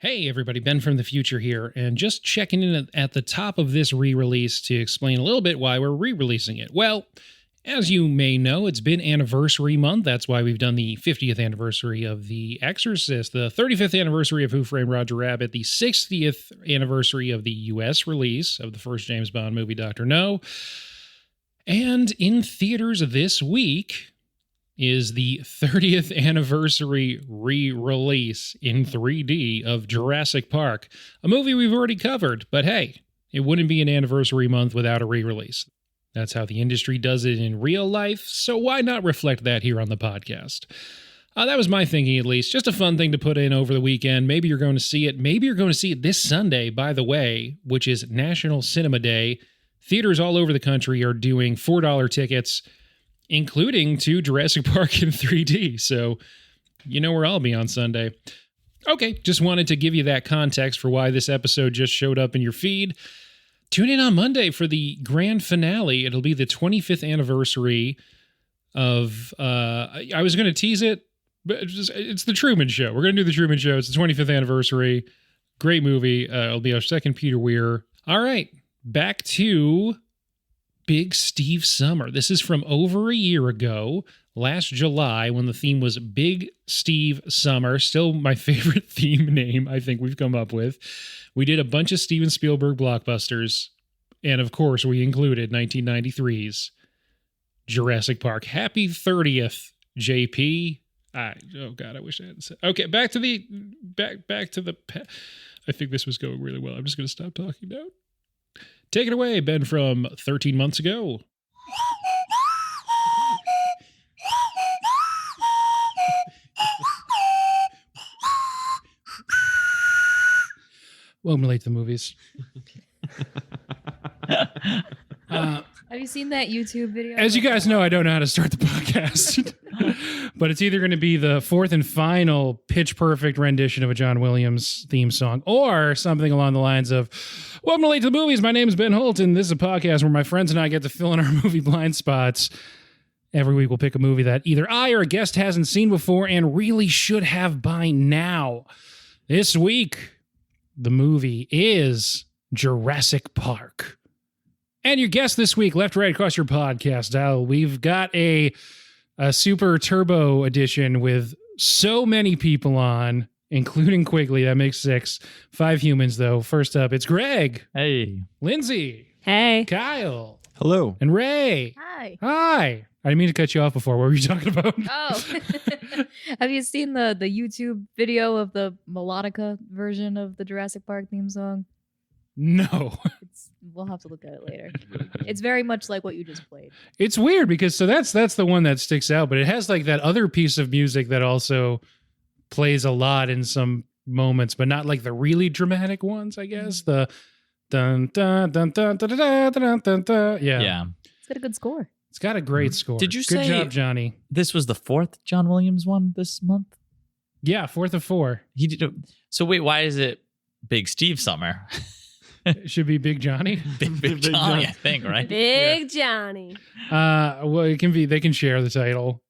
Hey everybody, Ben from the future here, and just checking in at the top of this re-release to explain a little bit why we're re-releasing it. Well, as you may know, it's been anniversary month. That's why we've done the 50th anniversary of The Exorcist, the 35th anniversary of Who Framed Roger Rabbit, the 60th anniversary of the US release of the first James Bond movie, Dr. No. And in theaters this week is the 30th anniversary re-release in 3D of Jurassic Park, a movie we've already covered, but hey, it wouldn't be an anniversary month without a re-release. That's how the industry does it in real life, so why not reflect that here on the podcast? That was my thinking, at least. Just a fun thing to put in over the weekend. Maybe you're going to see it. Maybe you're going to see it this Sunday, by the way, which is National Cinema Day. Theaters all over the country are doing $4 tickets, including to Jurassic Park in 3D. So you know where I'll be on Sunday. Okay, just wanted to give you that context for why this episode just showed up in your feed. Tune in on Monday for the grand finale. It'll be the 25th anniversary of, I was going to tease it, but it's the Truman Show. We're going to do the Truman Show. It's the 25th anniversary. Great movie. It'll be our second Peter Weir. All right, back to Big Steve Summer. This is from over a year ago, last July, when the theme was Big Steve Summer. Still my favorite theme name I think we've come up with. We did a bunch of Steven Spielberg blockbusters, and of course we included 1993's Jurassic Park. Happy 30th, JP. Oh God, I wish I hadn't said. Okay, back to the. I think this was going really well. I'm just going to stop talking now. Take it away, Ben, from 13 months ago. Welcome to Late to the Movies. Have you seen that YouTube video? As you guys know, I don't know how to start the podcast. But it's either going to be the fourth and final pitch-perfect rendition of a John Williams theme song, or something along the lines of, welcome to Late to the Movies, my name is Ben Holt, and this is a podcast where my friends and I get to fill in our movie blind spots. Every week we'll pick a movie that either I or a guest hasn't seen before and really should have by now. This week, the movie is Jurassic Park. And your guest this week, left, right, across your podcast dial, we've got a super turbo edition with so many people on, including Quigley. That makes 6. 5 humans, though. First up, it's Greg. Hey. Lindsay. Hey. Kyle. Hello. And Ray. Hi. Hi. I didn't mean to cut you off before. What were you talking about? Oh. Have you seen the YouTube video of the melodica version of the Jurassic Park theme song? No. We'll have to look at it later. It's very much like what you just played. It's weird because that's the one that sticks out, but it has like that other piece of music that also plays a lot in some moments, but not like the really dramatic ones, I guess. The dun dun dun dun dun dun dun dun dun. Yeah. It's got a good score. It's got a great score. Did you Good say job, Johnny? This was the 4th John Williams one this month? Yeah, 4th of 4. He did. So wait, why is it Big Steve Summer? It should be Big Johnny. Big Johnny, I think, right? Big Johnny. Well, it can be. They can share the title.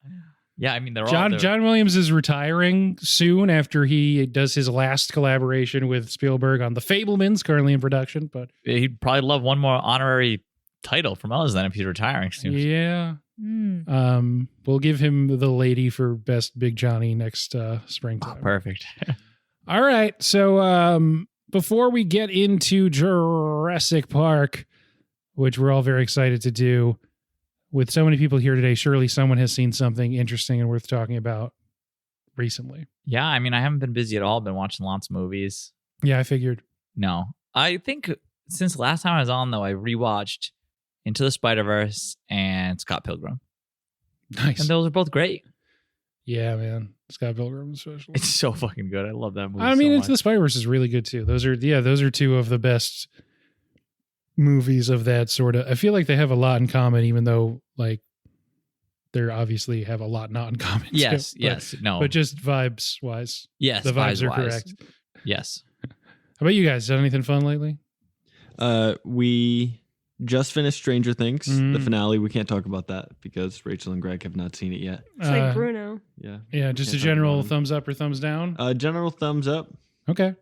Yeah, I mean they're all. John Williams is retiring soon after he does his last collaboration with Spielberg on The Fabelmans, currently in production. But he'd probably love one more honorary title from us then if he's retiring soon. Yeah. We'll give him the lady for best Big Johnny next springtime. Oh, perfect. All right. So before we get into Jurassic Park, which we're all very excited to do, with so many people here today, surely someone has seen something interesting and worth talking about recently. Yeah, I mean, I haven't been busy at all. Been watching lots of movies. Yeah, I figured. No. I think since last time I was on, though, I rewatched Into the Spider-Verse and Scott Pilgrim. Nice. And those are both great. Yeah, man. Scott Pilgrim especially. It's so fucking good. I love that movie. I mean, so Into the Spider-Verse is really good too. Those are two of the best movies of that sort of. I feel like they have a lot in common, even though like they're obviously have a lot not in common. Yes, too. But just vibes wise. Yes, the vibes are correct. Yes. How about you guys? Done anything fun lately? We just finished Stranger Things, the finale. We can't talk about that because Rachel and Greg have not seen it yet. It's like Bruno. Yeah. Yeah, just a general thumbs up or thumbs down? General thumbs up. Okay.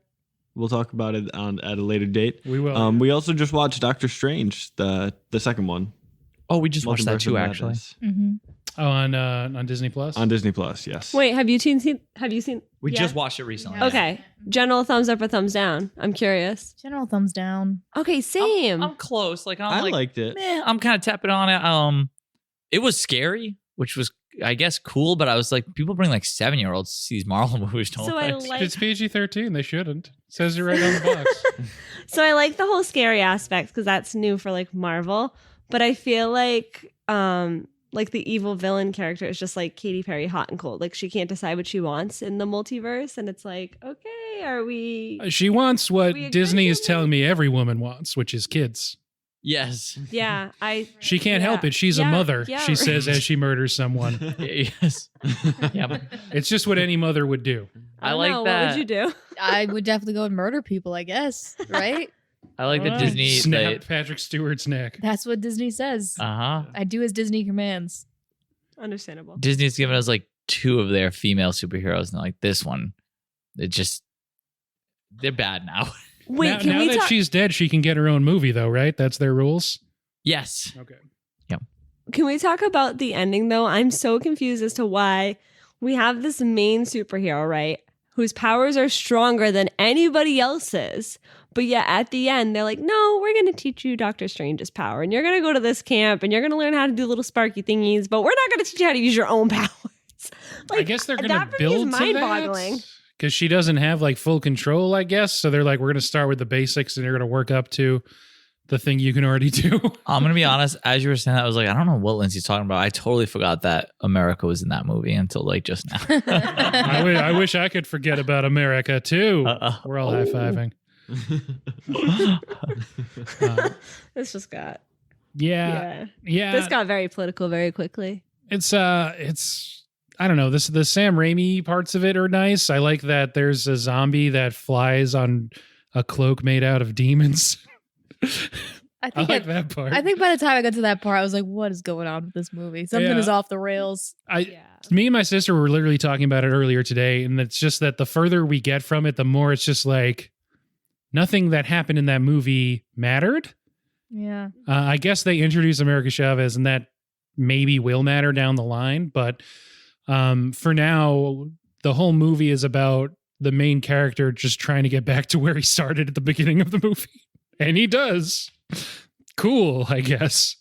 We'll talk about it at a later date. We will. We also just watched Doctor Strange, the second one. Oh, we just watched that Multiverse too, of actually. Madness. Mm-hmm. Oh, on Disney Plus. On Disney Plus, yes. Wait, have you seen? We Yeah? just watched it recently. Yeah. Okay. General thumbs up or thumbs down? I'm curious. General thumbs down. Okay, same. I'm close. Like I I'm like, liked it. I'm kind of tepid on it. It was scary, which was, I guess, cool. But I was like, people bring like 7-year-olds to see these Marvel movies. Don't So they? I like. It's PG-13. They shouldn't. It says it right on the box. So I like the whole scary aspect because that's new for like Marvel. But I feel like the evil villain character is just like Katy Perry, hot and cold. Like she can't decide what she wants in the multiverse, and it's like, okay, are we? She wants what We agree Disney is with telling me every woman wants, which is kids. Yes. Yeah, She can't Yeah. help it. She's a Yeah, mother, yeah, she right. says as she murders someone. Yes. Yeah. It's just what any mother would do. I don't like know. that. What would you do? I would definitely go and murder people, I guess. Right? I like that Oh, Disney. Snap Patrick Stewart's neck. That's what Disney says. Uh huh. I do as Disney commands. Understandable. Disney's given us like 2 of their female superheroes, and like this one, they're bad now. Wait, now can we that talk? she's dead, she can get her own movie, though, right? That's their rules. Yes. Okay. Can we talk about the ending though? I'm so confused as to why we have this main superhero, right? Whose powers are stronger than anybody else's. But yet at the end, they're like, no, we're going to teach you Doctor Strange's power. And you're going to go to this camp and you're going to learn how to do little sparky thingies, but we're not going to teach you how to use your own powers. I guess they're going to that for me is build to mind-boggling. that because she doesn't have like full control, I guess. So they're like, we're going to start with the basics and they're going to work up to the thing you can already do. I'm gonna be honest. As you were saying that, I was like, I don't know what Lindsay's talking about. I totally forgot that America was in that movie until like just now. I wish I could forget about America too. We're all high-fiving. This just got, Yeah. This got very political very quickly. It's I don't know. The Sam Raimi parts of it are nice. I like that there's a zombie that flies on a cloak made out of demons. I I think like that part. I think by the time I got to that part, I was like, what is going on with this movie? Something Yeah. is off the rails. Me and my sister were literally talking about it earlier today, and it's just that the further we get from it, the more it's just like nothing that happened in that movie mattered. Yeah. I guess they introduced America Chavez, and that maybe will matter down the line. But for now, the whole movie is about the main character just trying to get back to where he started at the beginning of the movie. And he does. Cool, I guess.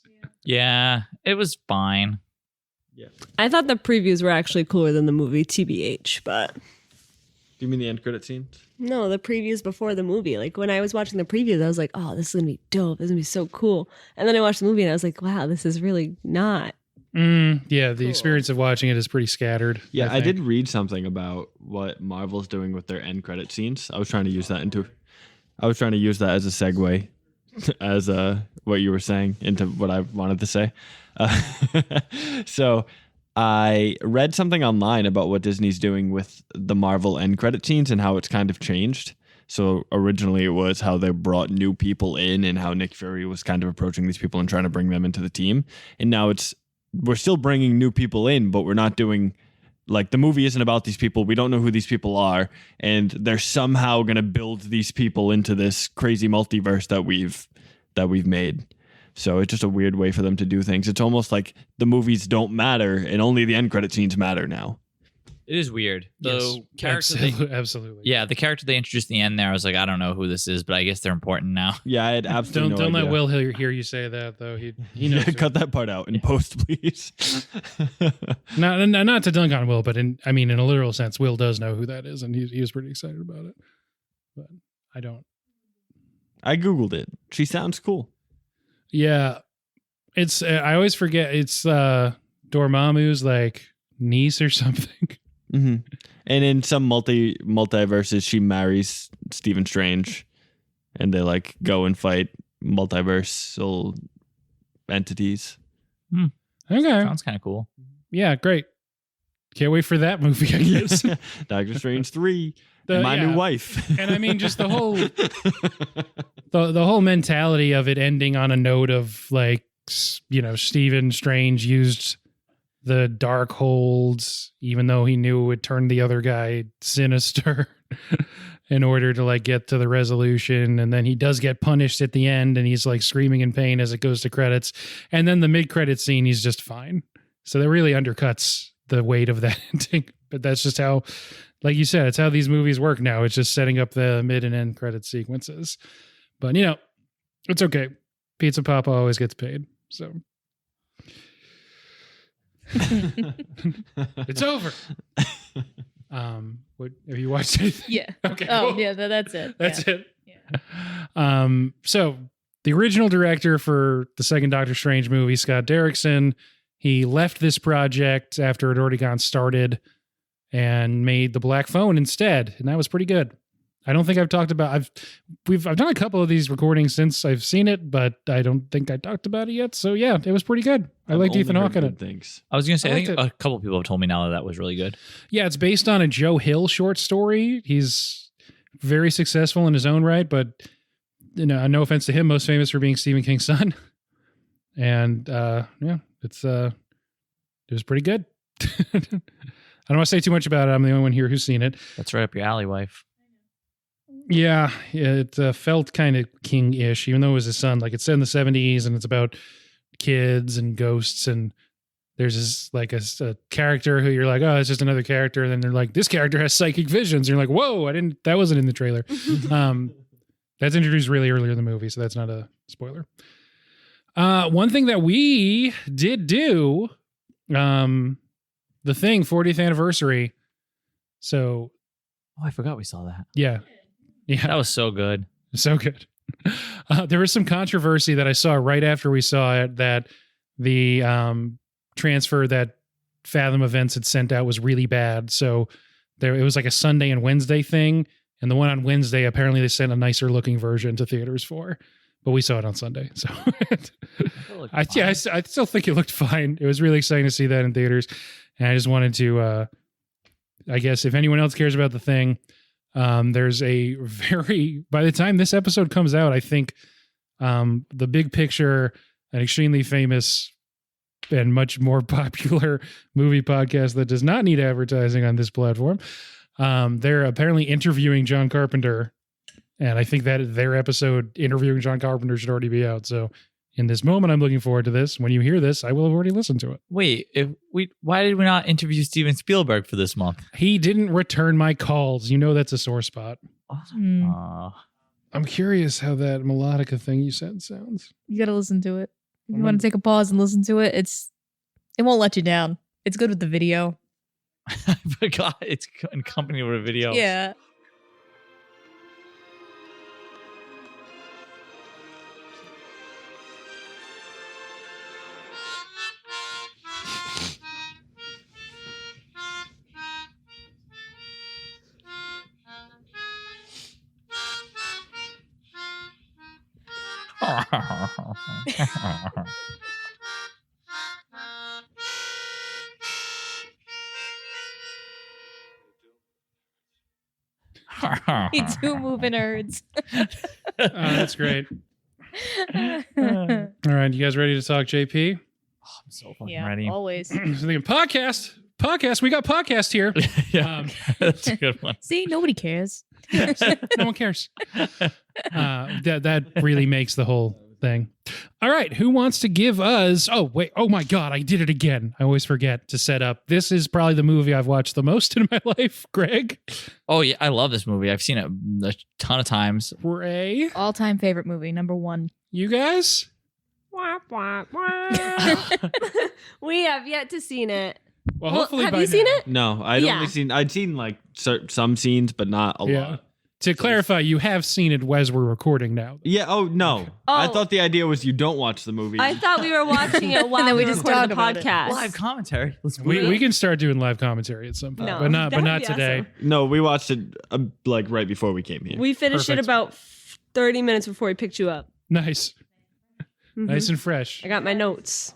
Yeah, it was fine. I thought the previews were actually cooler than the movie, TBH, but Do you mean the end credit scenes? no, the previews before the movie. Like when I was watching the previews, I was like, oh, this is going to be dope. This is going to be so cool. And then I watched the movie and I was like, wow, this is really not. Yeah, the Cool. experience of watching it is pretty scattered. Yeah, I think. did read something about what Marvel's doing with their end credit scenes. I was trying to use that as a segue, as what you were saying into what I wanted to say. So I read something online about what Disney's doing with the Marvel end credit scenes and how it's kind of changed. So originally it was how they brought new people in and how Nick Fury was kind of approaching these people and trying to bring them into the team. And now we're still bringing new people in, but we're not doing, like, the movie isn't about these people. We don't know who these people are. And they're somehow going to build these people into this crazy multiverse that we've made. So it's just a weird way for them to do things. It's almost like the movies don't matter and only the end credit scenes matter now. It is weird. Yes, The character absolutely. yeah, the character they introduced in the end there, I was like, I don't know who this is, but I guess they're important now. Yeah, I had absolutely Don't no let idea. Will hear you say that though. He knows. Yeah, cut that part out in post, please. Not to dunk on Will, but in a literal sense, Will does know who that is, and he was pretty excited about it. But I don't. I Googled it. She sounds cool. Yeah, it's I always forget it's Dormammu's like niece or something. Mm-hmm. And in some multiverses, she marries Stephen Strange, and they like go and fight multiversal entities. Okay, Sounds kind of cool. yeah, great. Can't wait for that movie, I guess. Doctor Strange 3, my new wife. And I mean, just the whole the whole mentality of it ending on a note of like, Stephen Strange used the dark holds, even though he knew it would turn the other guy sinister. in order to like get to the resolution. And then he does get punished at the end and he's like screaming in pain as it goes to credits. And then the mid-credit scene, he's just fine. So that really undercuts the weight of that ending. But that's just how, like you said, it's how these movies work now. It's just setting up the mid and end credit sequences. But, you know, it's okay. Pizza Papa always gets paid. So it's over. What have you watched anything? Yeah. Okay. Oh, cool. yeah, that's it. That's it. Yeah. So the original director for the second Doctor Strange movie, Scott Derrickson, he left this project after it had already gotten started and made The Black Phone instead, and that was pretty good. I don't think I've talked about I've done a couple of these recordings since I've seen it, but I don't think I talked about it yet. So yeah, it was pretty good. I liked Ethan Hawke in it. Thanks. I was going to say, I liked think it. a couple people have told me now that was really good. Yeah, it's based on a Joe Hill short story. He's very successful in his own right, but you know, no offense to him, most famous for being Stephen King's son. And yeah, it was pretty good. I don't want to say too much about it. I'm the only one here who's seen it. That's right up your alley, wife. Yeah, it felt kind of King-ish, even though it was his son. Like, it's set in the 70s, and it's about kids and ghosts, and there's this like a character who you're like, oh, it's just another character, and then they're like, this character has psychic visions. And you're like, whoa, that wasn't in the trailer. That's introduced really earlier in the movie, so that's not a spoiler. One thing that we did do, the Thing 40th anniversary. So, Oh, I forgot we saw that. yeah. That was so good. So good. There was some controversy that I saw right after we saw it that the transfer that Fathom Events had sent out was really bad. So it was like a Sunday and Wednesday thing. And the one on Wednesday, apparently they sent a nicer looking version to theaters for. But we saw it on Sunday. So I still think it looked fine. It was really exciting to see that in theaters. And I just wanted to, I guess, if anyone else cares about The Thing, there's a by the time this episode comes out, I think The Big Picture, an extremely famous and much more popular movie podcast that does not need advertising on this platform, they're apparently interviewing John Carpenter. And I think that their episode interviewing John Carpenter should already be out. So in this moment, I'm looking forward to this. When you hear this, I will have already listened to it. Wait, why did we not interview Steven Spielberg for this month? He didn't return my calls. You know that's a sore spot. I'm curious how that melodica thing you said sounds. You gotta listen to it. If you want to take a pause and listen to it, it won't let you down. It's good with the video. I forgot it's accompanied with a video. Yeah. You two moving herds. That's great. All right, you guys ready to talk JP? I'm so fucking Yeah, ready. always. So thinking podcast. We got podcast here. Yeah, that's a good one. See, nobody cares. No one cares. That really makes the whole thing. All right, who wants to give us? Oh wait! Oh my God! I did it again. I always forget to set up. This is probably the movie I've watched the most in my life. Greg. Oh yeah, I love this movie. I've seen it a ton of times. Ray. All-time favorite movie, number 1. You guys. Wah, wah, wah. We have yet to seen it. Well, Well, hopefully have by you seen now. it? No, I'd seen like some scenes, but not a Yeah. lot. To clarify, you have seen it as we're recording now. Yeah. Oh no. Oh. I thought the idea was you don't watch the movie. I thought we were watching it while And then we we just recorded the talk about it. podcast. Live commentary. Let's We can start doing live commentary at some point, No, but not that'd be today. awesome. No, we watched it like right before we came here. We finished Perfect. it about 30 minutes before we picked you up. Nice, Mhm. nice and fresh. I got my notes.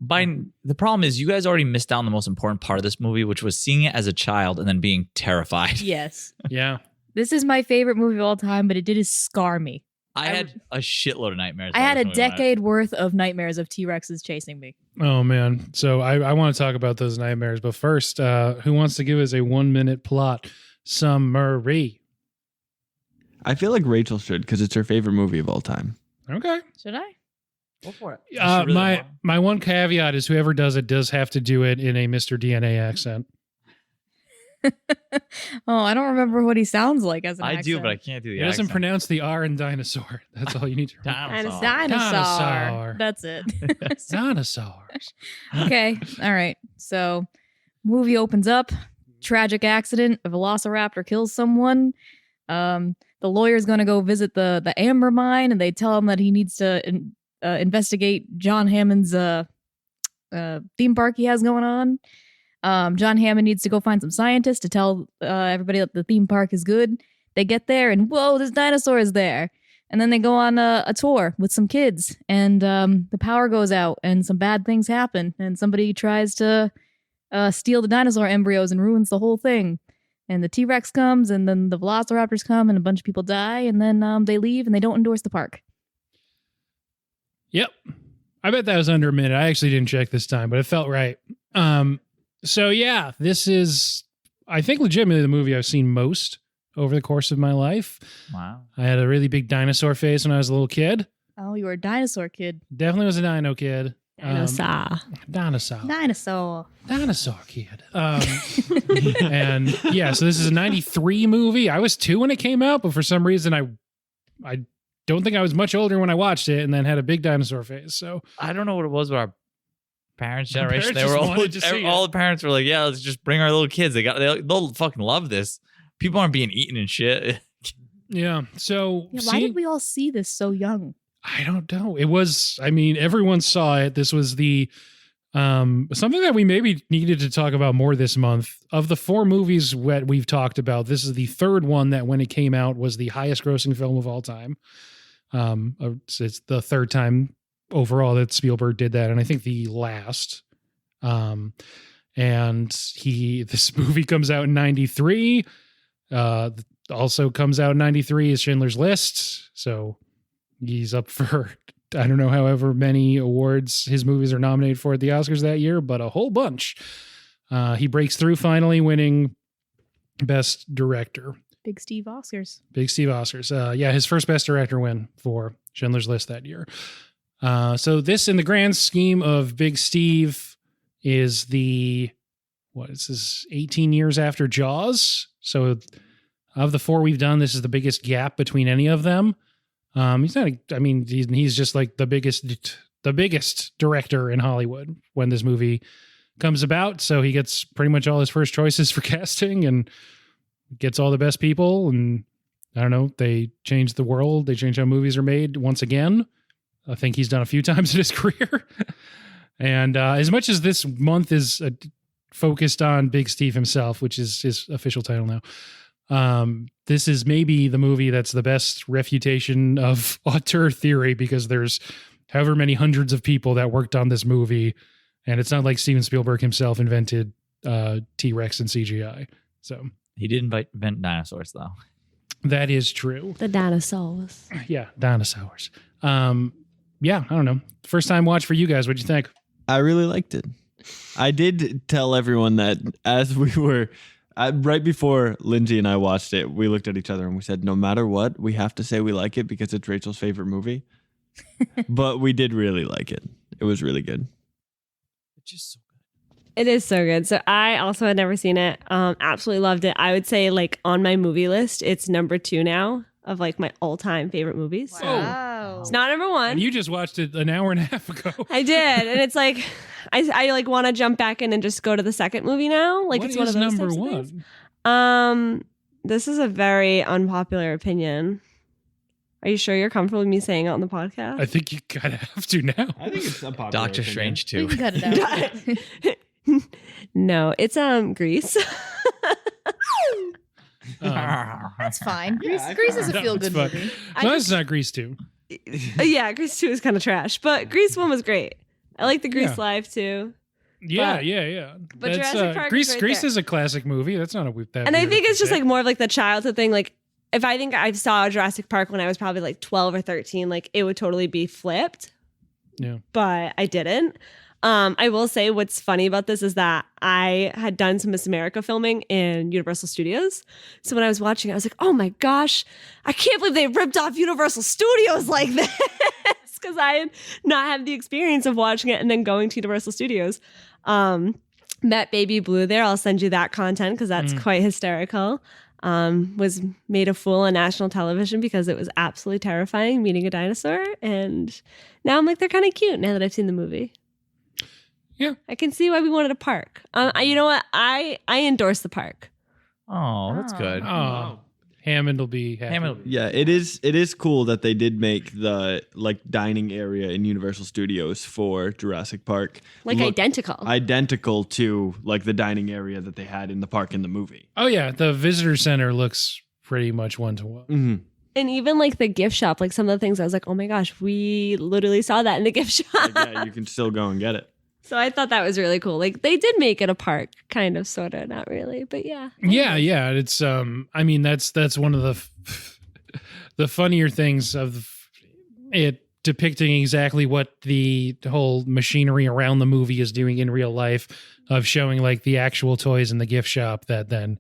The problem is you guys already missed out on the most important part of this movie, which was seeing it as a child and then being terrified. Yes. Yeah. This is my favorite movie of all time, but it did scar me. I had a shitload of nightmares. I had a about this movie when decade worth of nightmares of T-Rexes chasing me. Oh man. So I want to talk about those nightmares, but first, who wants to give us a 1-minute plot summary? I feel like Rachel should because it's her favorite movie of all time. Okay. Should I? Go for it. My one caveat is whoever does it does have to do it in a Mr. DNA accent. Oh, I don't remember what he sounds like as an I accent. do, but I can't do the He doesn't accent. pronounce the R in dinosaur. That's all you need to remember. Dinosaur. Dinosaur. Dinosaur. That's it. Dinosaurs. Okay. All right. So, movie opens up. Tragic accident. A velociraptor kills someone. The lawyer's going to go visit the amber mine, and they tell him that he needs to investigate John Hammond's theme park he has going on. John Hammond needs to go find some scientists to tell everybody that the theme park is good. They get there, and whoa, this dinosaur is there. And then they go on a tour with some kids, and the power goes out, and some bad things happen, and somebody tries to steal the dinosaur embryos and ruins the whole thing. And the T-Rex comes, and then the Velociraptors come, and a bunch of people die, and then they leave, and they don't endorse the park. Yep. I bet that was under a minute. I actually didn't check this time, but it felt right. So yeah, this is, I think, legitimately the movie I've seen most over the course of my life. Wow. I had a really big dinosaur face when I was a little kid. Oh, you were a dinosaur kid. Definitely was a dino kid. Dinosaur. Dinosaur kid. And yeah, so this is a 93 movie. I was 2 when it came out, but for some reason I don't think I was much older when I watched it, and then had a big dinosaur face. So I don't know what it was with our parents' Our generation. parents They were just all, wanted to see all the parents were like, yeah, let's just bring our little kids. They'll fucking love this. People aren't being eaten and shit. yeah. So Yeah, why did we all see this so young? I don't know. It was, I mean, everyone saw it. This was the something that we maybe needed to talk about more this month. Of the 4 movies that we've talked about, this is the 3rd one that when it came out was the highest grossing film of all time. It's the 3rd time overall that Spielberg did that, and I think the last. And this movie comes out in 93. Also comes out in 93 is Schindler's List. So he's up for, I don't know, however many awards his movies are nominated for at the Oscars that year, but a whole bunch. He breaks through, finally winning Best Director. Big Steve Oscars. Big Steve Oscars. Yeah, his first Best Director win for Schindler's List that year. So this, in the grand scheme of Big Steve, is this is 18 years after Jaws. So of the 4 we've done, this is the biggest gap between any of them. He's just like the biggest director in Hollywood when this movie comes about. So he gets pretty much all his first choices for casting and gets all the best people. And I don't know, they changed the world. They changed how movies are made once again. I think he's done a few times in his career. And as much as this month is focused on Big Steve himself, which is his official title now, this is maybe the movie that's the best refutation of auteur theory, because there's however many hundreds of people that worked on this movie, and it's not like Steven Spielberg himself invented T-Rex and CGI. So He did invent dinosaurs, though. that is true. The dinosaurs. Yeah, dinosaurs. Yeah, I don't know. First time watch for you guys. What'd you think? I really liked it. I did tell everyone that as we were right before Lindsay and I watched it, we looked at each other and we said, no matter what, we have to say we like it because it's Rachel's favorite movie. But we did really like it. It was really good. It's just so good. It is so good. So I also had never seen it. Absolutely loved it. I would say like on my movie list, it's number 2 now of like my all-time favorite movies. Wow. It's not number 1. And you just watched it an hour and a half ago. I did, and it's like I like want to jump back in and just go to the second movie now. Like What it's one is of those number types of things. 1? This is a very unpopular opinion. Are you sure you're comfortable with me saying it on the podcast? I think you kind of have to now. I think it's a popular Doctor opinion. Strange, We too. can cut it out. No, it's Grease. That's fine. Grease, I Grease is a No, feel it's good fine. movie. As long as it's not Grease 2. Yeah, Grease 2 is kind of trash, but Grease 1 was great. I like the Grease Yeah. Live too. Yeah, But- yeah. but That's, Jurassic Park is Grease, right Grease there. is a classic movie. That's not a that And I weird think it's just pick. like more of like the childhood thing. Like if I think I saw Jurassic Park when I was probably like 12 or 13, like it would totally be flipped. Yeah. But I didn't. I will say what's funny about this is that I had done some Miss America filming in Universal Studios. So when I was watching, I was like, oh my gosh, I can't believe they ripped off Universal Studios like this. Because I had not had the experience of watching it and then going to Universal Studios. Met Baby Blue there. I'll send you that content because that's quite hysterical. Was made a fool on national television because it was absolutely terrifying meeting a dinosaur. And now I'm like, they're kind of cute now that I've seen the movie. Yeah. I can see why we wanted a park. You know what? I endorse the park. Oh, that's good. Oh, Hammond will be happy. Yeah, it is cool that they did make the like dining area in Universal Studios for Jurassic Park Like look identical to like the dining area that they had in the park in the movie. Oh yeah, the visitor center looks pretty much one-to-one. Mm-hmm. And even like the gift shop, like some of the things I was like, oh my gosh, we literally saw that in the gift shop. Like, yeah, you can still go and get it. So I thought that was really cool. Like they did make it a park, kind of, sort of, not really, but yeah. Yeah. It's I mean that's one of the funnier things of it depicting exactly what the whole machinery around the movie is doing in real life, of showing like the actual toys in the gift shop that then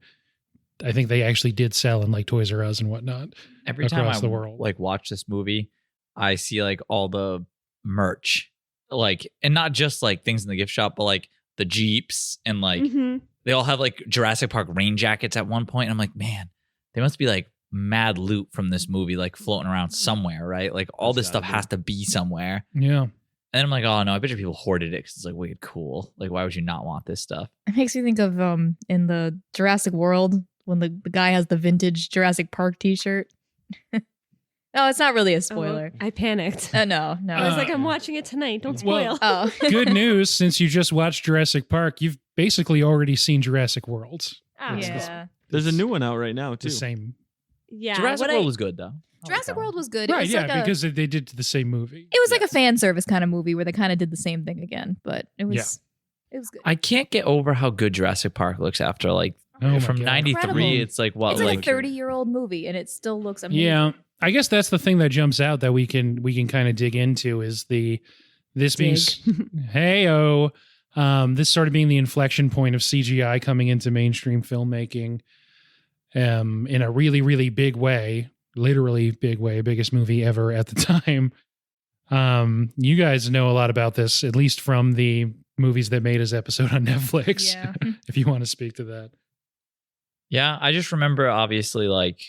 I think they actually did sell in like Toys R Us and whatnot. Every time across I the world. like watch this movie, I see like all the merch. Like, and not just like things in the gift shop, but like the Jeeps and like they all have like Jurassic Park rain jackets at one point. And I'm like, man, they must be like mad loot from this movie, like floating around somewhere, right? Like all this stuff has to be somewhere. Yeah. And I'm like, oh no, I bet you people hoarded it because it's like wicked cool. Like, why would you not want this stuff? It makes me think of in the Jurassic World when the guy has the vintage Jurassic Park t-shirt. No, it's not really a spoiler. I panicked. No. I was like, I'm watching it tonight. Don't spoil. Oh. Good news, since you just watched Jurassic Park, you've basically already seen Jurassic World. Oh, Yeah. There's a new one out right now too. The same. Yeah. Jurassic World was good though. Jurassic World was good. It Right, was yeah, like a, because they did the same movie. it was like a fan service kind of movie where they kind of did the same thing again, but it was good. I can't get over how good Jurassic Park looks after like Oh my from God. '93. Incredible. It's like what It's like like a 30-year-old movie and it still looks amazing. Yeah. I guess that's the thing that jumps out that we can kind of dig into is this being this sort of being the inflection point of CGI coming into mainstream filmmaking in a really, really big way, literally big way, biggest movie ever at the time. You guys know a lot about this, at least from the movies that made his episode on Netflix. Yeah. If you want to speak to that. Yeah, I just remember obviously like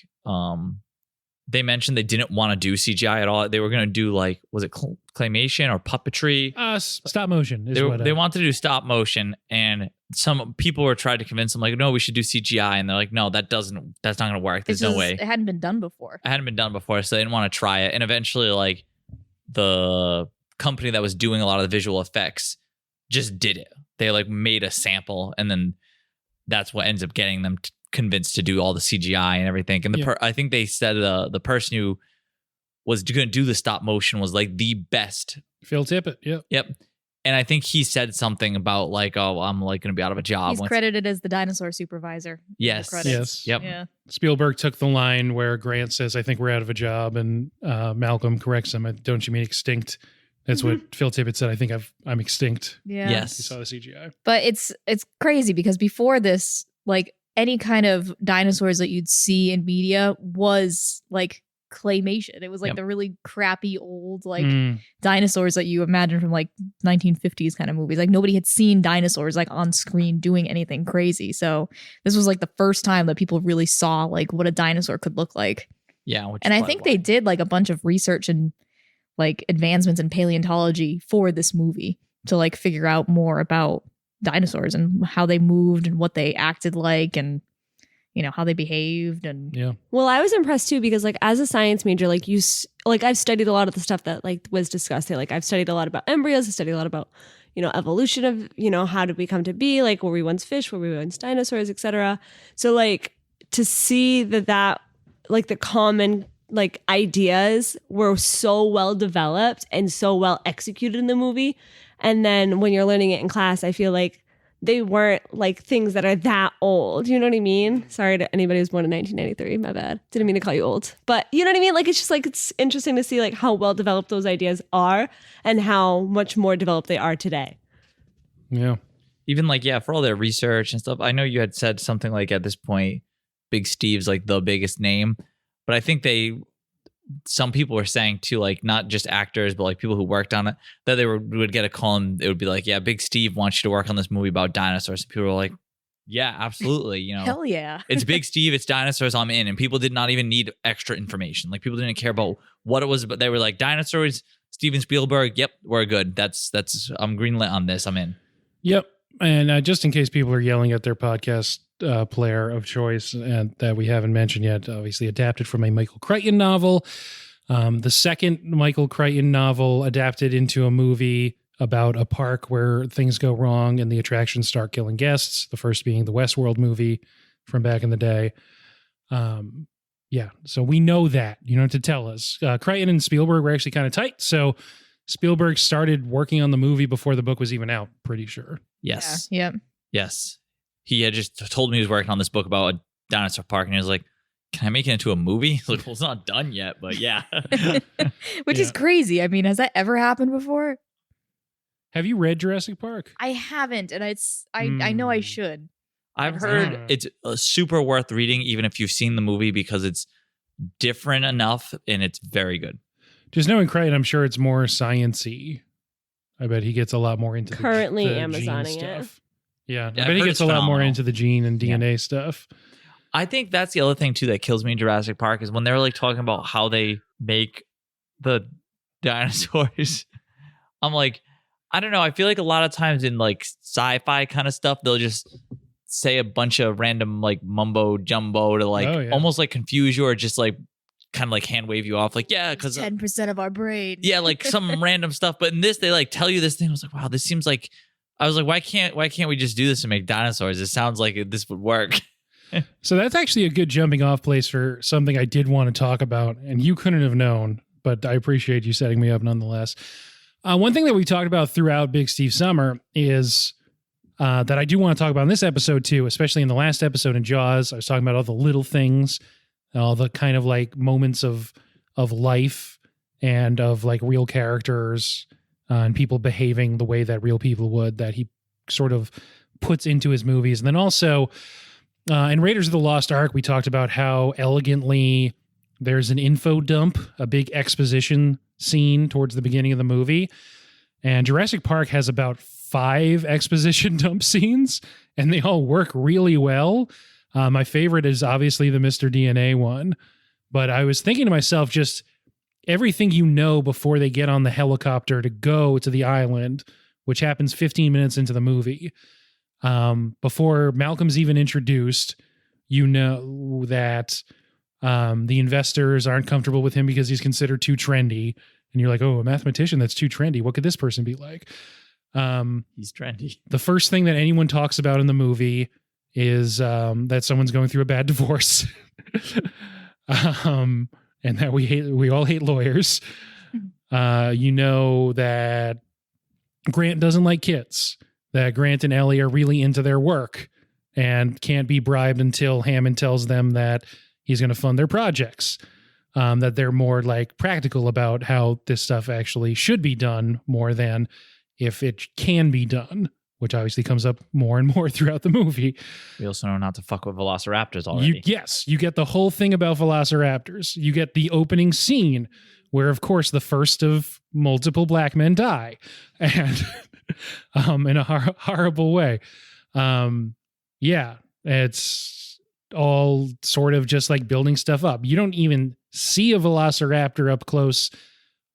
they mentioned they didn't want to do CGI at all. They were going to do like, was it claymation or puppetry? Stop motion is They wanted to do stop motion, and some people were trying to convince them like, no, we should do CGI, and they're like, no, that's not going to work. There's no way. It hadn't been done before. It hadn't been done before, so they didn't want to try it. And eventually, like the company that was doing a lot of the visual effects just did it. They like made a sample, and then that's what ends up getting them convinced to do all the CGI and everything. And I think they said the person who was going to do the stop motion was like the best. Phil Tippett. Yep. And I think he said something about like, oh, I'm like going to be out of a job. He's credited as the dinosaur supervisor. Yes. Yes. Yep. Yeah. Spielberg took the line where Grant says, I think we're out of a job. And Malcolm corrects him. Don't you mean extinct? That's what Phil Tippett said. I think I'm extinct. Yeah. Yes. He saw the CGI. But it's crazy because before this, like any kind of dinosaurs that you'd see in media was like claymation. It was like the really crappy old like dinosaurs that you imagine from like 1950s kind of movies. Like nobody had seen dinosaurs like on screen doing anything crazy. So this was like the first time that people really saw like what a dinosaur could look like. Yeah. And I think they did like a bunch of research and like advancements in paleontology for this movie to like figure out more about dinosaurs and how they moved and what they acted like and you know how they behaved. And well, I was impressed too because like as a science major, like I've studied a lot of the stuff that like was discussed here. Like I've studied a lot about embryos. I studied a lot about evolution of how did we come to be, like were we once fish, were we once dinosaurs, etc. So like to see that like the common like ideas were so well developed and so well executed in the movie. And then when you're learning it in class, I feel like they weren't like things that are that old. You know what I mean? Sorry to anybody who's born in 1993. My bad. Didn't mean to call you old. But you know what I mean? Like, it's just like, it's interesting to see like how well developed those ideas are and how much more developed they are today. Yeah. Even like, yeah, for all their research and stuff. I know you had said something like at this point, Big Steve's like the biggest name, but I think some people were saying too, like not just actors, but like people who worked on it, that they would get a call and it would be like, yeah, Big Steve wants you to work on this movie about dinosaurs. And people were like, yeah, absolutely. You know, Hell yeah. it's Big Steve, it's dinosaurs, I'm in. And people did not even need extra information. Like people didn't care about what it was, but they were like, dinosaurs, Steven Spielberg. Yep, we're good. That's I'm greenlit on this. I'm in. Yep. And just in case people are yelling at their podcast player of choice and that we haven't mentioned yet, obviously adapted from a Michael Crichton novel. The second Michael Crichton novel adapted into a movie about a park where things go wrong and the attractions start killing guests. The first being the Westworld movie from back in the day. Yeah, so we know that. You don't have to tell us. Crichton and Spielberg were actually kind of tight. So Spielberg started working on the movie before the book was even out, pretty sure. Yes. Yeah. Yep. Yes. He had just told me he was working on this book about a dinosaur park, and he was like, can I make it into a movie? He's like, well, it's not done yet, but yeah. Which is crazy. I mean, has that ever happened before? Have you read Jurassic Park? I haven't, and I know I should. I've heard it's super worth reading, even if you've seen the movie, because it's different enough and it's very good. Just knowing Crichton, I'm sure it's more science-y. I bet he gets a lot more into Currently the Amazoning gene it. stuff. Yeah, I Yeah, bet he I've gets heard a it's lot more phenomenal. into the gene and DNA stuff. I think that's the other thing too that kills me in Jurassic Park is when they're like talking about how they make the dinosaurs. I'm like, I don't know. I feel like a lot of times in like sci-fi kind of stuff, they'll just say a bunch of random like mumbo jumbo to like almost like confuse you or just like kind of like hand wave you off. Like, yeah, because 10% of our brain. yeah, like some random stuff. But in this, they like tell you this thing. I was like, wow, this seems like. I was like, why can't we just do this and make dinosaurs? It sounds like this would work. So that's actually a good jumping off place for something I did want to talk about, and you couldn't have known, but I appreciate you setting me up nonetheless. One thing that we talked about throughout Big Steve Summer is that I do want to talk about in this episode too, especially in the last episode in Jaws. I was talking about all the little things, all the kind of like moments of life and of like real characters and people behaving the way that real people would, that he sort of puts into his movies. And then also in Raiders of the Lost Ark, we talked about how elegantly there's an info dump, a big exposition scene towards the beginning of the movie. And Jurassic Park has about 5 exposition dump scenes, and they all work really well. My favorite is obviously the Mr. DNA one. But I was thinking to myself, just everything you know before they get on the helicopter to go to the island, which happens 15 minutes into the movie. Before Malcolm's even introduced, you know that the investors aren't comfortable with him because he's considered too trendy. And you're like, oh, a mathematician that's too trendy. What could this person be like? He's trendy. The first thing that anyone talks about in the movie is that someone's going through a bad divorce. And that we all hate lawyers. You know that Grant doesn't like kids, that Grant and Ellie are really into their work and can't be bribed until Hammond tells them that he's going to fund their projects, that they're more like practical about how this stuff actually should be done more than if it can be done, which obviously comes up more and more throughout the movie. We also know not to fuck with velociraptors already. You get the whole thing about velociraptors. You get the opening scene where, of course, the first of multiple black men die, and in a horrible way. Yeah, it's all sort of just like building stuff up. You don't even see a velociraptor up close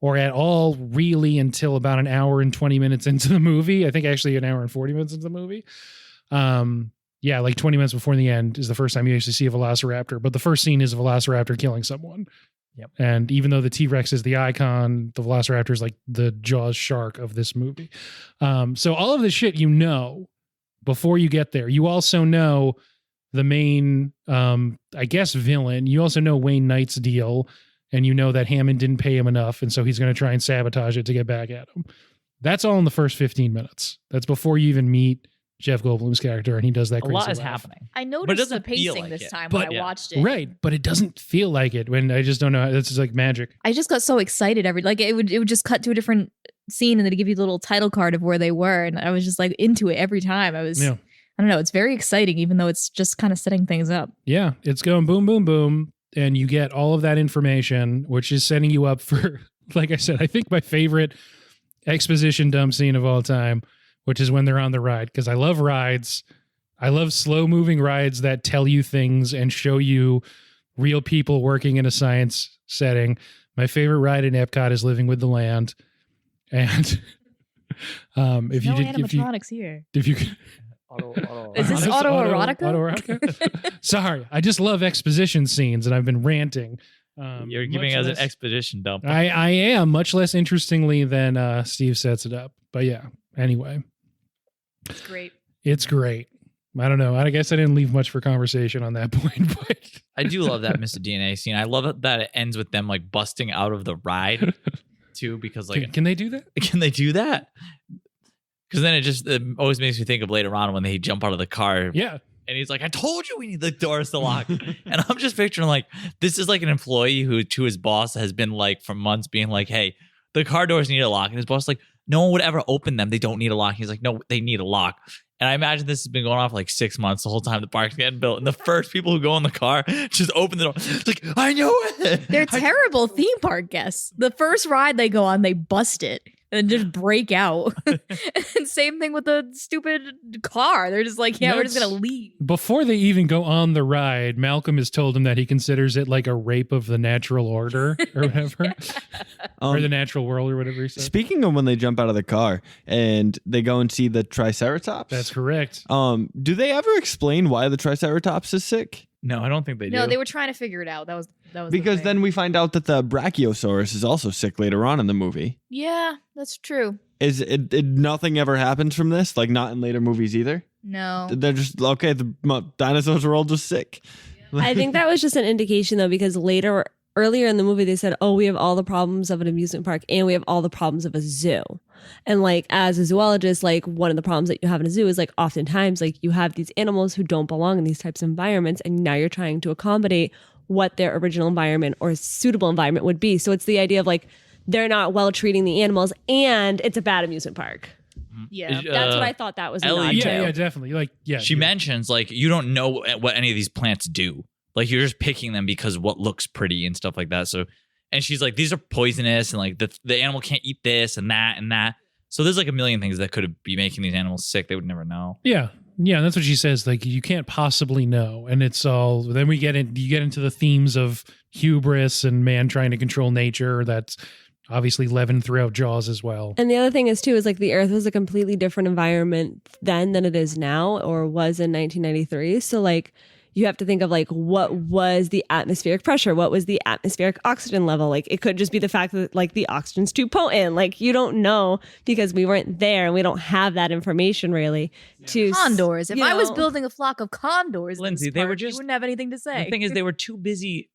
or at all really until about an hour and 20 minutes into the movie. I think actually an hour and 40 minutes into the movie. Yeah, like 20 minutes before the end is the first time you actually see a velociraptor. But the first scene is a velociraptor killing someone. Yep. And even though the T-Rex is the icon, the velociraptor is like the Jaws shark of this movie. So all of this shit you know before you get there. You also know the main, I guess, villain. You also know Wayne Knight's deal. And you know that Hammond didn't pay him enough, and so he's going to try and sabotage it to get back at him. That's all in the first 15 minutes. That's before you even meet Jeff Goldblum's character, and he does that A crazy lot is laugh. happening. I it noticed the doesn't feel pacing like this it. time But- when I watched it. Right, but it doesn't feel like it. When I just don't know. It's just like magic. I just got so excited it would just cut to a different scene and then give you the little title card of where they were, and I was just like into it every time. I don't know, it's very exciting even though it's just kind of setting things up. Yeah, it's going boom, boom, boom, and you get all of that information, which is setting you up for, like I said, I think my favorite exposition dump scene of all time, which is when they're on the ride, because I love rides. I love slow moving rides that tell you things and show you real people working in a science setting. My favorite ride in Epcot is Living with the Land. And if you No did, animatronics here. if you Is this autoerotica? Autoerotica? Sorry, I just love exposition scenes, and I've been ranting. You're giving us an expedition dump. I am, much less interestingly than Steve sets it up. But yeah, anyway, It's great. it's great. I don't know. I guess I didn't leave much for conversation on that point, but I do love that Mr. DNA scene. I love it that it ends with them like busting out of the ride too, because like can they do that? can they do that? Because then it always makes me think of later on when they jump out of the car. Yeah. And he's like, I told you we need the doors to lock. And I'm just picturing like, this is like an employee who to his boss has been like for months being like, hey, the car doors need a lock. And his boss is like, no one would ever open them. They don't need a lock. He's like, no, they need a lock. And I imagine this has been going on for like 6 months, the whole time the park's getting built. And the first people who go in the car just open the door. It's like, I know it. They're terrible theme park guests. The first ride they go on, they bust it and just break out. And same thing with the stupid car. They're just like, yeah, we're just going to leave. Before they even go on the ride, Malcolm has told him that he considers it like a rape of the natural order or whatever, or the natural world or whatever he said. Speaking of when they jump out of the car and they go and see the Triceratops. That's correct. Do they ever explain why the Triceratops is sick? No, I don't think they do. No, they were trying to figure it out. That was Because the thing. then we find out that the Brachiosaurus is also sick later on in the movie. Yeah, that's true. Is it nothing ever happens from this? Like not in later movies either? No. They're just okay, the dinosaurs were all just sick. I think that was just an indication though, because earlier in the movie they said, oh, we have all the problems of an amusement park and we have all the problems of a zoo. And like as a zoologist, like one of the problems that you have in a zoo is like oftentimes like you have these animals who don't belong in these types of environments, and now you're trying to accommodate what their original environment or suitable environment would be. So it's the idea of like they're not well treating the animals and it's a bad amusement park. Yeah. That's what I thought that was a Ellie- nod to. Yeah, definitely. Like, yeah. She mentions like you don't know what any of these plants do. Like you're just picking them because what looks pretty and stuff like that. So, and she's like, these are poisonous, and like the animal can't eat this and that and that. So there's like a million things that could be making these animals sick. They would never know. Yeah. Yeah, that's what she says. Like, you can't possibly know. And it's all, then you get into the themes of hubris and man trying to control nature. That's obviously leavened throughout Jaws as well. And the other thing is too, is like the Earth was a completely different environment then than it is now, or was in 1993. So like you have to think of like what was the atmospheric pressure, what was the atmospheric oxygen level. Like it could just be the fact that like the oxygen's too potent. Like you don't know because we weren't there and we don't have that information really. To Condors. If you I was know. building a flock of condors, in Lindsay, this they were park, you just- wouldn't have anything to say. The thing is, they were too busy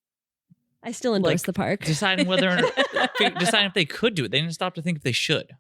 I still endorse like, the park. deciding whether or deciding if they could do it. They didn't stop to think if they should.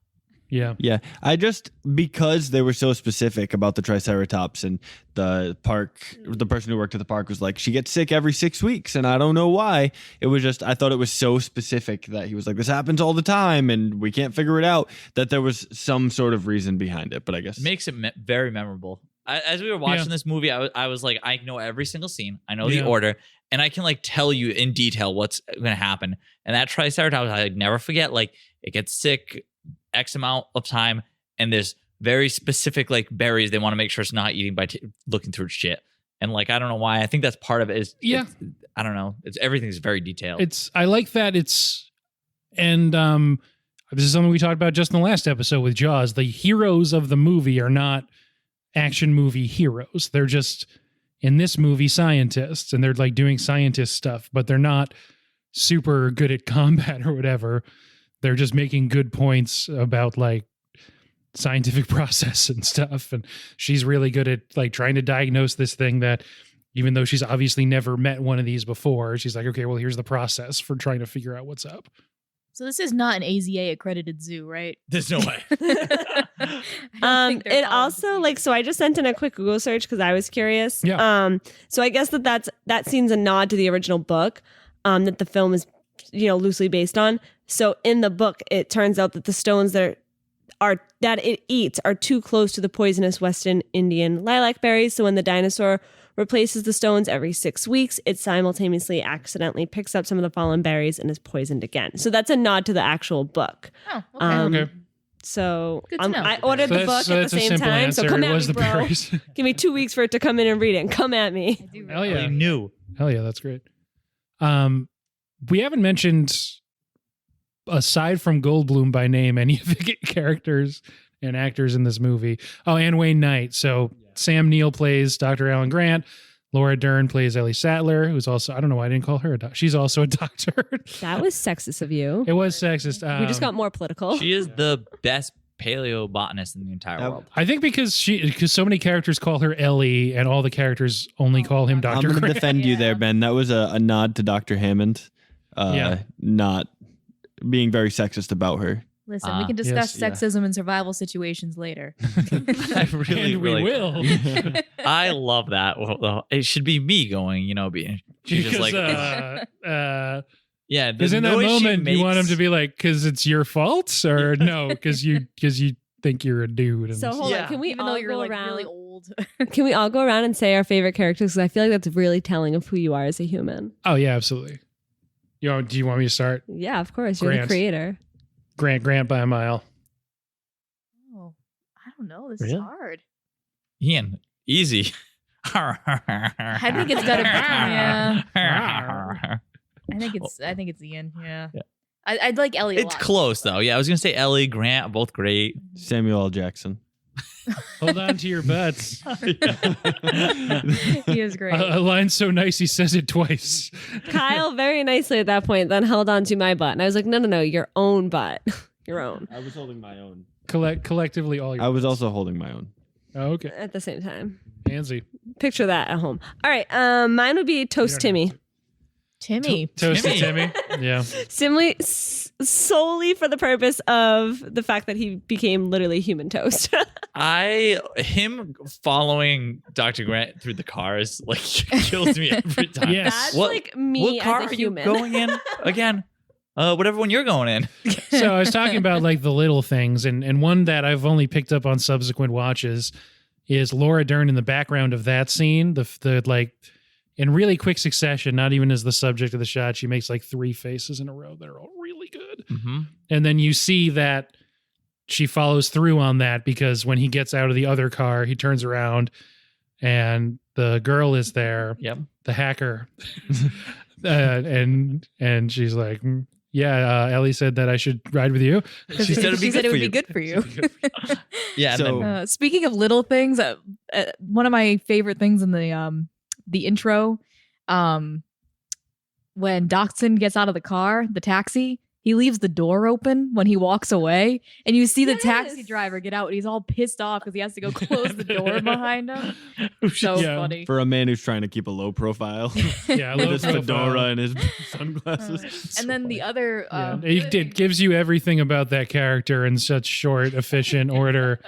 Yeah. Yeah, I just, because they were so specific about the Triceratops, and the park, the person who worked at the park was like, she gets sick every 6 weeks and I don't know why. It was just, I thought it was so specific that he was like, this happens all the time and we can't figure it out, that there was some sort of reason behind it. But I guess It makes it very memorable. As we were watching this movie, I was like, I know every single scene. I know the order. And I can like tell you in detail what's going to happen. And that Triceratops, I never forget, like it gets sick X amount of time. And there's very specific like berries they want to make sure it's not eating by looking through shit. And like, I don't know why. I think that's part of it is, I don't know. Everything's very detailed. I like that and this is something we talked about just in the last episode with Jaws. The heroes of the movie are not action movie heroes. They're just, in this movie, scientists, and they're like doing scientist stuff, but they're not super good at combat or whatever. They're just making good points about like scientific process and stuff. And she's really good at like trying to diagnose this thing that, even though she's obviously never met one of these before, she's like, okay, well, here's the process for trying to figure out what's up. So this is not an AZA accredited zoo, right? There's no way. It also like, so I just sent in a quick Google search because I was curious. Yeah. So I guess that scene's a nod to the original book, that the film is, loosely based on. So in the book, it turns out that the stones that it eats are too close to the poisonous Western Indian lilac berries. So when the dinosaur replaces the stones every 6 weeks, it simultaneously accidentally picks up some of the fallen berries and is poisoned again. So that's a nod to the actual book. Oh, okay. Okay. So Good to know. I ordered the book at the same time. Answer. So come It at was me, the bro. berries. Give me 2 weeks for it to come in and read it. And come at me. I do Hell really- yeah. You knew. Hell yeah, that's great. We haven't mentioned, aside from Goldblum by name, any of the characters and actors in this movie. Oh, and Wayne Knight. So Sam Neill plays Dr. Alan Grant. Laura Dern plays Ellie Sattler, who's also, I don't know why I didn't call her a doctor. She's also a doctor. That was sexist of you. It was sexist. We just got more political. She is the best paleobotanist in the entire world. I think because so many characters call her Ellie and all the characters only call him I'm Dr. going to Grant. defend you there, Ben. That was a nod to Dr. Hammond. Not being very sexist about her. Listen, we can discuss yes, sexism in survival situations later. I really, And we really will. I love that. Well, it should be me going, being she's just like, Because yeah. in that moment, you want him to be like, because it's your fault? Or no, because you think you're a dude. And So hold Yeah. on. Can we Even all though you're go like around? really old. Can we all go around and say our favorite characters? Because I feel like that's really telling of who you are as a human. oh, yeah, absolutely. Do you want me to start? Yeah, of course. You're Grant. the creator. Grant by a mile. Oh, I don't know. This Really? is hard. Ian, easy. I think it's gotta be. Yeah. I think it's Ian. Yeah. Yeah. I'd like Ellie a It's lot. close though. Yeah, I was gonna say Ellie, Grant, both great. Samuel L. Jackson. Hold on to your butts. He is great. A line so nice he says it twice. Kyle very nicely at that point then held on to my butt. And I was like, no, your own butt. Your own. I was holding my own. Collectively, all your. I was also holding my own. Oh, okay. At the same time. Pansy. Picture that at home. All right. Mine would be Toast Timmy. Timmy. Toasted Timmy. Yeah. Solely for the purpose of the fact that he became literally human toast. Him following Dr. Grant through the cars like kills me every time. Yes. That's What- like me What car as a are you human. going in again? Whatever one you're going in. So I was talking about like the little things, and one that I've only picked up on subsequent watches is Laura Dern in the background of that scene. The like in really quick succession, not even as the subject of the shot, she makes like 3 faces in a row that are all really good. Mm-hmm. And then you see that she follows through on that because when he gets out of the other car, he turns around and the girl is there, Yep. the hacker. And she's like, yeah, Ellie said that I should ride with you. She said it'd be good it for would you. be good for you. Yeah. So- And then, Speaking of little things, one of my favorite things in the intro, when Dachshund gets out of the car, the taxi, he leaves the door open when he walks away, and you see the taxi Yes. driver get out, and he's all pissed off because he has to go close the door behind him. So Yeah. funny. For a man who's trying to keep a low profile. Yeah, with low his profile. fedora and his sunglasses. And then the other, Yeah, it gives you everything about that character in such short, efficient order.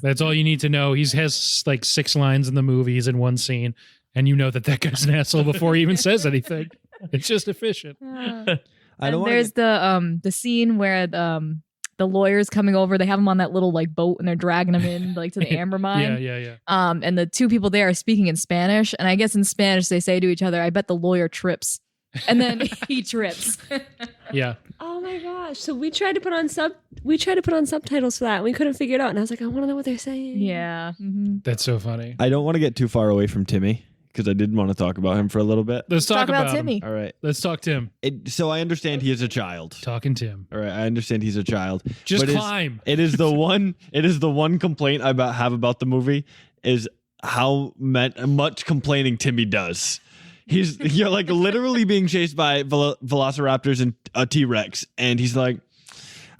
That's all you need to know. He has like 6 lines in the movie. He's in one scene, and you know that guy's an asshole before he even says anything. It's just efficient. I don't and want there's the scene where the lawyer's coming over. They have him on that little like boat, and they're dragging him in like to the amber mine. Yeah. And the 2 people there are speaking in Spanish, and I guess in Spanish they say to each other, "I bet the lawyer trips," and then he trips. Yeah. Oh my gosh. So we tried to put on subtitles for that, and we couldn't figure it out. And I was like, I want to know what they're saying. Yeah. Mm-hmm. That's so funny. I don't want to get too far away from Timmy because I did want to talk about him for a little bit. Let's talk about him. Timmy. All right. Let's talk Tim. So I understand he is a child. Talking Tim. All right. I understand he's a child. Just But climb. It is the one complaint I have about the movie is how much complaining Timmy does. You're like literally being chased by velociraptors and a T-Rex, and he's like,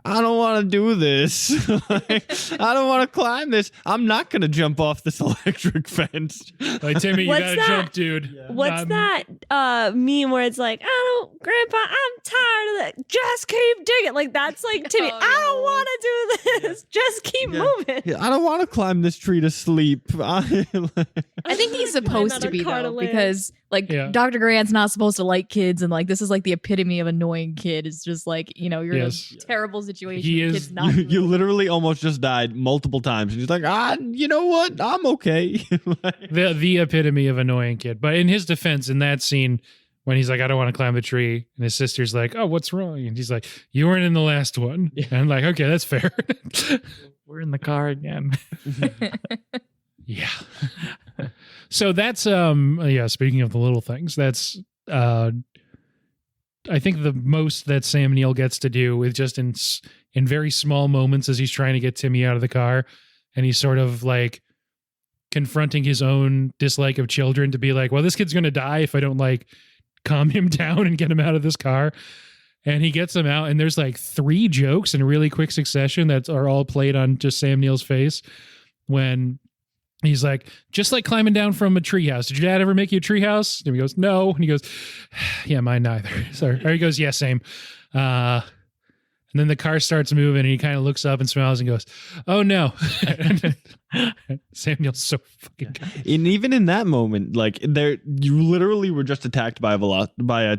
I don't want to do this. Like, I don't want to climb this. I'm not going to jump off this electric fence. Like, Timmy, you What's gotta that? jump, dude. What's that meme where it's like, I don't, Grandpa, I'm tired of that. Just keep digging. Like, that's like, Timmy, Oh, I don't want to do this. Just keep moving. Yeah, I don't want to climb this tree to sleep. I think he's supposed to be though, because like Yeah. Dr. Grant's not supposed to like kids, and like this is like the epitome of annoying kid. It's just like, you know, you're Yes. in a terrible situation. He the is- kid's not You literally almost just died multiple times. And he's like, you know what? I'm okay. Like, The epitome of annoying kid. But in his defense, in that scene, when he's like, I don't want to climb the tree, and his sister's like, oh, what's wrong? And he's like, you weren't in the last one. Yeah. And I'm like, okay, that's fair. We're in the car again. Yeah. So that's speaking of the little things, that's I think the most that Sam Neill gets to do is just in very small moments as he's trying to get Timmy out of the car, and he's sort of like confronting his own dislike of children to be like, well, this kid's going to die if I don't like calm him down and get him out of this car. And he gets him out, and there's like 3 jokes in really quick succession that are all played on just Sam Neill's face when he's like, just like climbing down from a treehouse. Did your dad ever make you a treehouse? And he goes, no. And he goes, yeah, mine neither. Or he goes, yeah, same. And then the car starts moving, and he kind of looks up and smiles and goes, oh no. Sam Neill's so fucking good. and even in that moment, like you literally were just attacked by a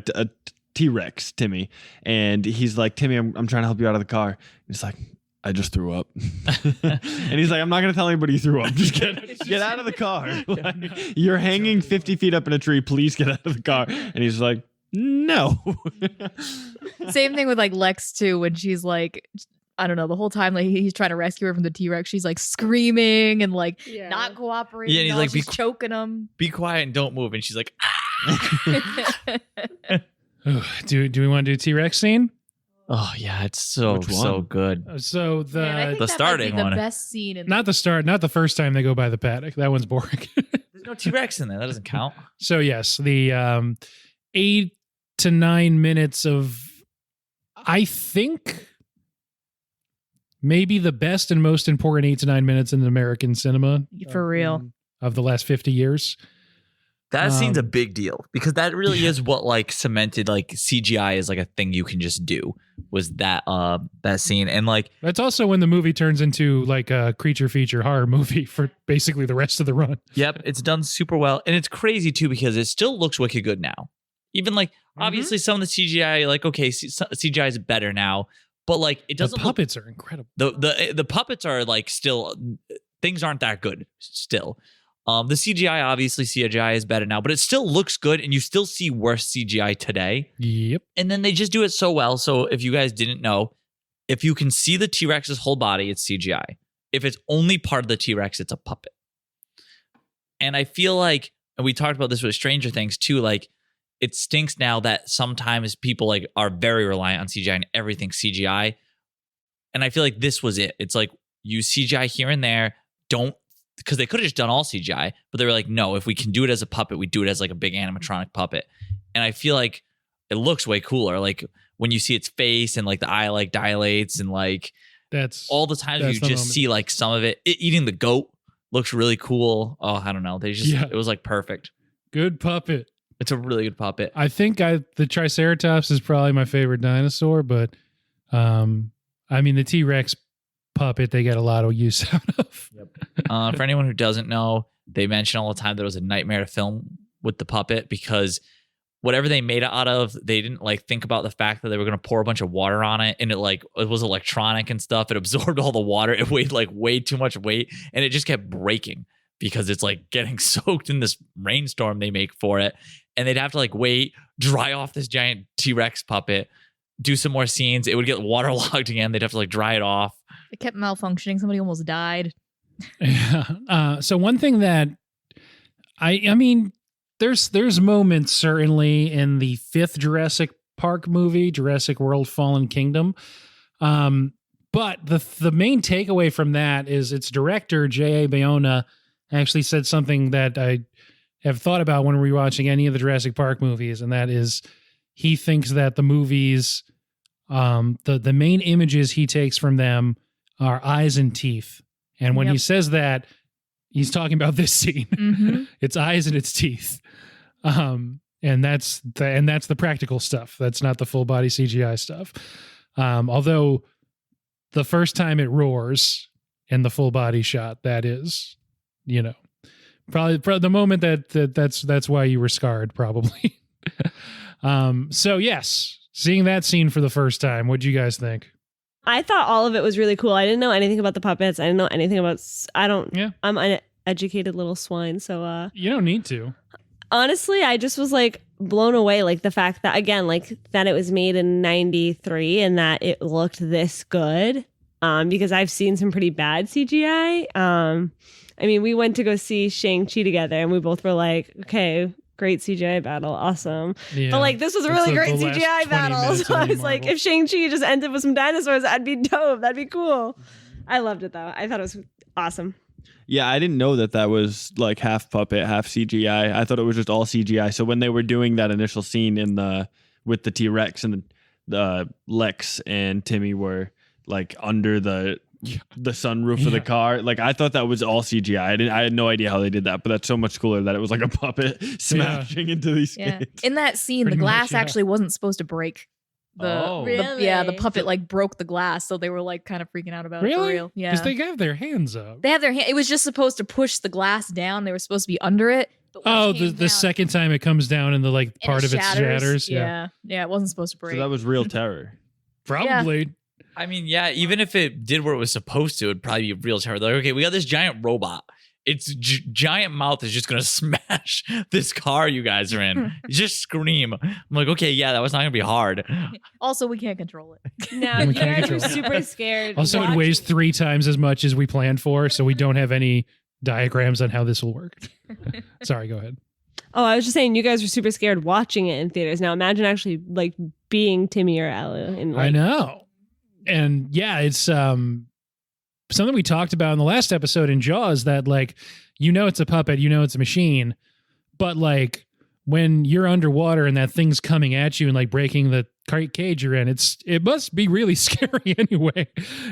T-Rex, Timmy. And he's like, Timmy, I'm trying to help you out of the car. He's like, I just threw up. And he's like, I'm not going to tell anybody you threw up. Just get out of the car. Like, you're hanging 50 feet up in a tree. Please get out of the car. And he's like, no. Same thing with like Lex too, when she's like, I don't know, the whole time like he's trying to rescue her from the T-Rex, she's like screaming and like not cooperating. Yeah, and he's like, she's choking him. Be quiet and don't move. And she's like, Ooh, do we want to do T-Rex scene? oh yeah, it's so Which one? So good. Man, I think the that might be starting the one. best scene in not the first time they go by the paddock. That one's boring. There's no T-Rex in there. That doesn't count. So yes, the 8 to 9 minutes of, I think, maybe the best and most important 8 to 9 minutes in American cinema for real. of the last 50 years. That scene's a Um, big deal because that really is what like cemented like CGI is like a thing you can just do, was that scene. And like, That's also when the movie turns into like a creature feature horror movie for basically the rest of the run. yep, it's done super well. And it's crazy too because it still looks wicked good now. Even like obviously some of the CGI, like okay, CGI is better now, but like it doesn't The puppets are incredible. the puppets are like still, things aren't that good still. The CGI, obviously CGI is better now, but it still looks good and you still see worse CGI today. Yep. And then they just do it so well. So if you guys didn't know, if you can see the T-Rex's whole body, it's CGI. If it's only part of the T-Rex, it's a puppet. And I feel like, and we talked about this with Stranger Things too, like it stinks now that sometimes people like are very reliant on CGI and everything CGI. And I feel like this was it. It's like use CGI here and there. Don't, because they could have just done all CGI, but they were like, no, if we can do it as a puppet, we do it as like a big animatronic puppet. And I feel like it looks way cooler. Like when you see its face and like the eye like dilates and like That's all the times that's you the just moment. see like some of it. Eating the goat looks really cool. Oh, I don't know. They just, Yeah. it was like perfect. good puppet. It's a really good puppet. I think the Triceratops is probably my favorite dinosaur, but I mean the T-Rex puppet they get a lot of use out of. For anyone who doesn't know, they mention all the time that it was a nightmare to film with the puppet because whatever they made it out of, they didn't like think about the fact that they were going to pour a bunch of water on it, and it was electronic and stuff. It absorbed all the water. It weighed like way too much weight, and it just kept breaking because it's like getting soaked in this rainstorm they make for it. And they'd have to like wait, dry off this giant T-Rex puppet, do some more scenes. It would get waterlogged again. They'd have to like dry it off. It kept malfunctioning. Somebody almost died. Yeah. So one thing that I mean, there's moments certainly in the 5th Jurassic Park movie, Jurassic World: Fallen Kingdom. But the main takeaway from that is its director, J.A. Bayona, actually said something that I have thought about when rewatching any of the Jurassic Park movies, and that is he thinks that the movies the main images he takes from them are eyes and teeth. And when he says that, he's talking about this scene. Mhm. It's eyes and it's teeth. And that's the practical stuff. That's not the full body CGI stuff. Although the first time it roars in the full body shot, that is, probably the moment that's why you were scarred, probably. So yes, seeing that scene for the first time, what'd you guys think? I thought all of it was really cool. I didn't know anything about the puppets. I didn't know anything about. I'm an uneducated little swine. So You don't need to. honestly, I just was like blown away. Like the fact that again, like that it was made in '93 and that it looked this good. Because I've seen some pretty bad CGI. I mean, we went to go see Shang-Chi together, and we both were like, "Okay, great CGI battle, awesome." Yeah. But like, this was a That's really the great last 20 CGI battle. minutes So of I any was like, Marvel. if Shang-Chi just ended with some dinosaurs, that'd be dope. That'd be cool. I loved it though. I thought it was awesome. Yeah, I didn't know that was like half puppet, half CGI. I thought it was just all CGI. So when they were doing that initial scene with the T-Rex and the Lex and Timmy were like under the sunroof of the car, like I thought that was all CGI. I had no idea how they did that, but that's so much cooler that it was like a puppet smashing into these kids. In that scene, Pretty the much, glass yeah. actually wasn't supposed to break. The puppet like broke the glass, so they were like kind of freaking out about it for Really? real. Yeah, Because they have their hands up. they have their hand. It was just supposed to push the glass down. They were supposed to be under it. But when it Oh, came the down second time it comes down and the like and part of it shatters. Yeah, it wasn't supposed to break. So that was real terror. Probably. I mean, yeah, even if it did what it was supposed to, it'd probably be real terror. Like, okay, we got this giant robot. Its giant mouth is just going to smash this car you guys are in. Just scream. I'm like, okay, yeah, that was not going to be hard. Also, we can't control it. Now We you can't guys were control it. super scared. Also, it weighs 3 times as much as we planned for, so we don't have any diagrams on how this will work. Sorry, go ahead. Oh, I was just saying, you guys were super scared watching it in theaters. Now imagine actually like being Timmy or Ella. And like, I know. And yeah, it's something we talked about in the last episode in Jaws that like, it's a puppet, it's a machine, but like when you're underwater and that thing's coming at you and like breaking the cage you're in, it must be really scary anyway.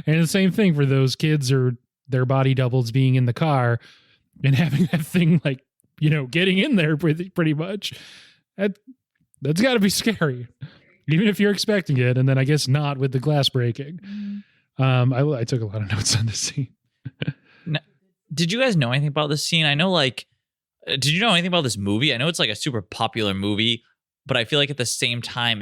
And the same thing for those kids or their body doubles being in the car and having that thing like, getting in there pretty much. That's got to be scary. Even if you're expecting it, and then I guess not with the glass breaking. I took a lot of notes on this scene. Did you guys know anything about this scene? I know, like, did you know anything about this movie? I know it's like a super popular movie, but I feel like at the same time,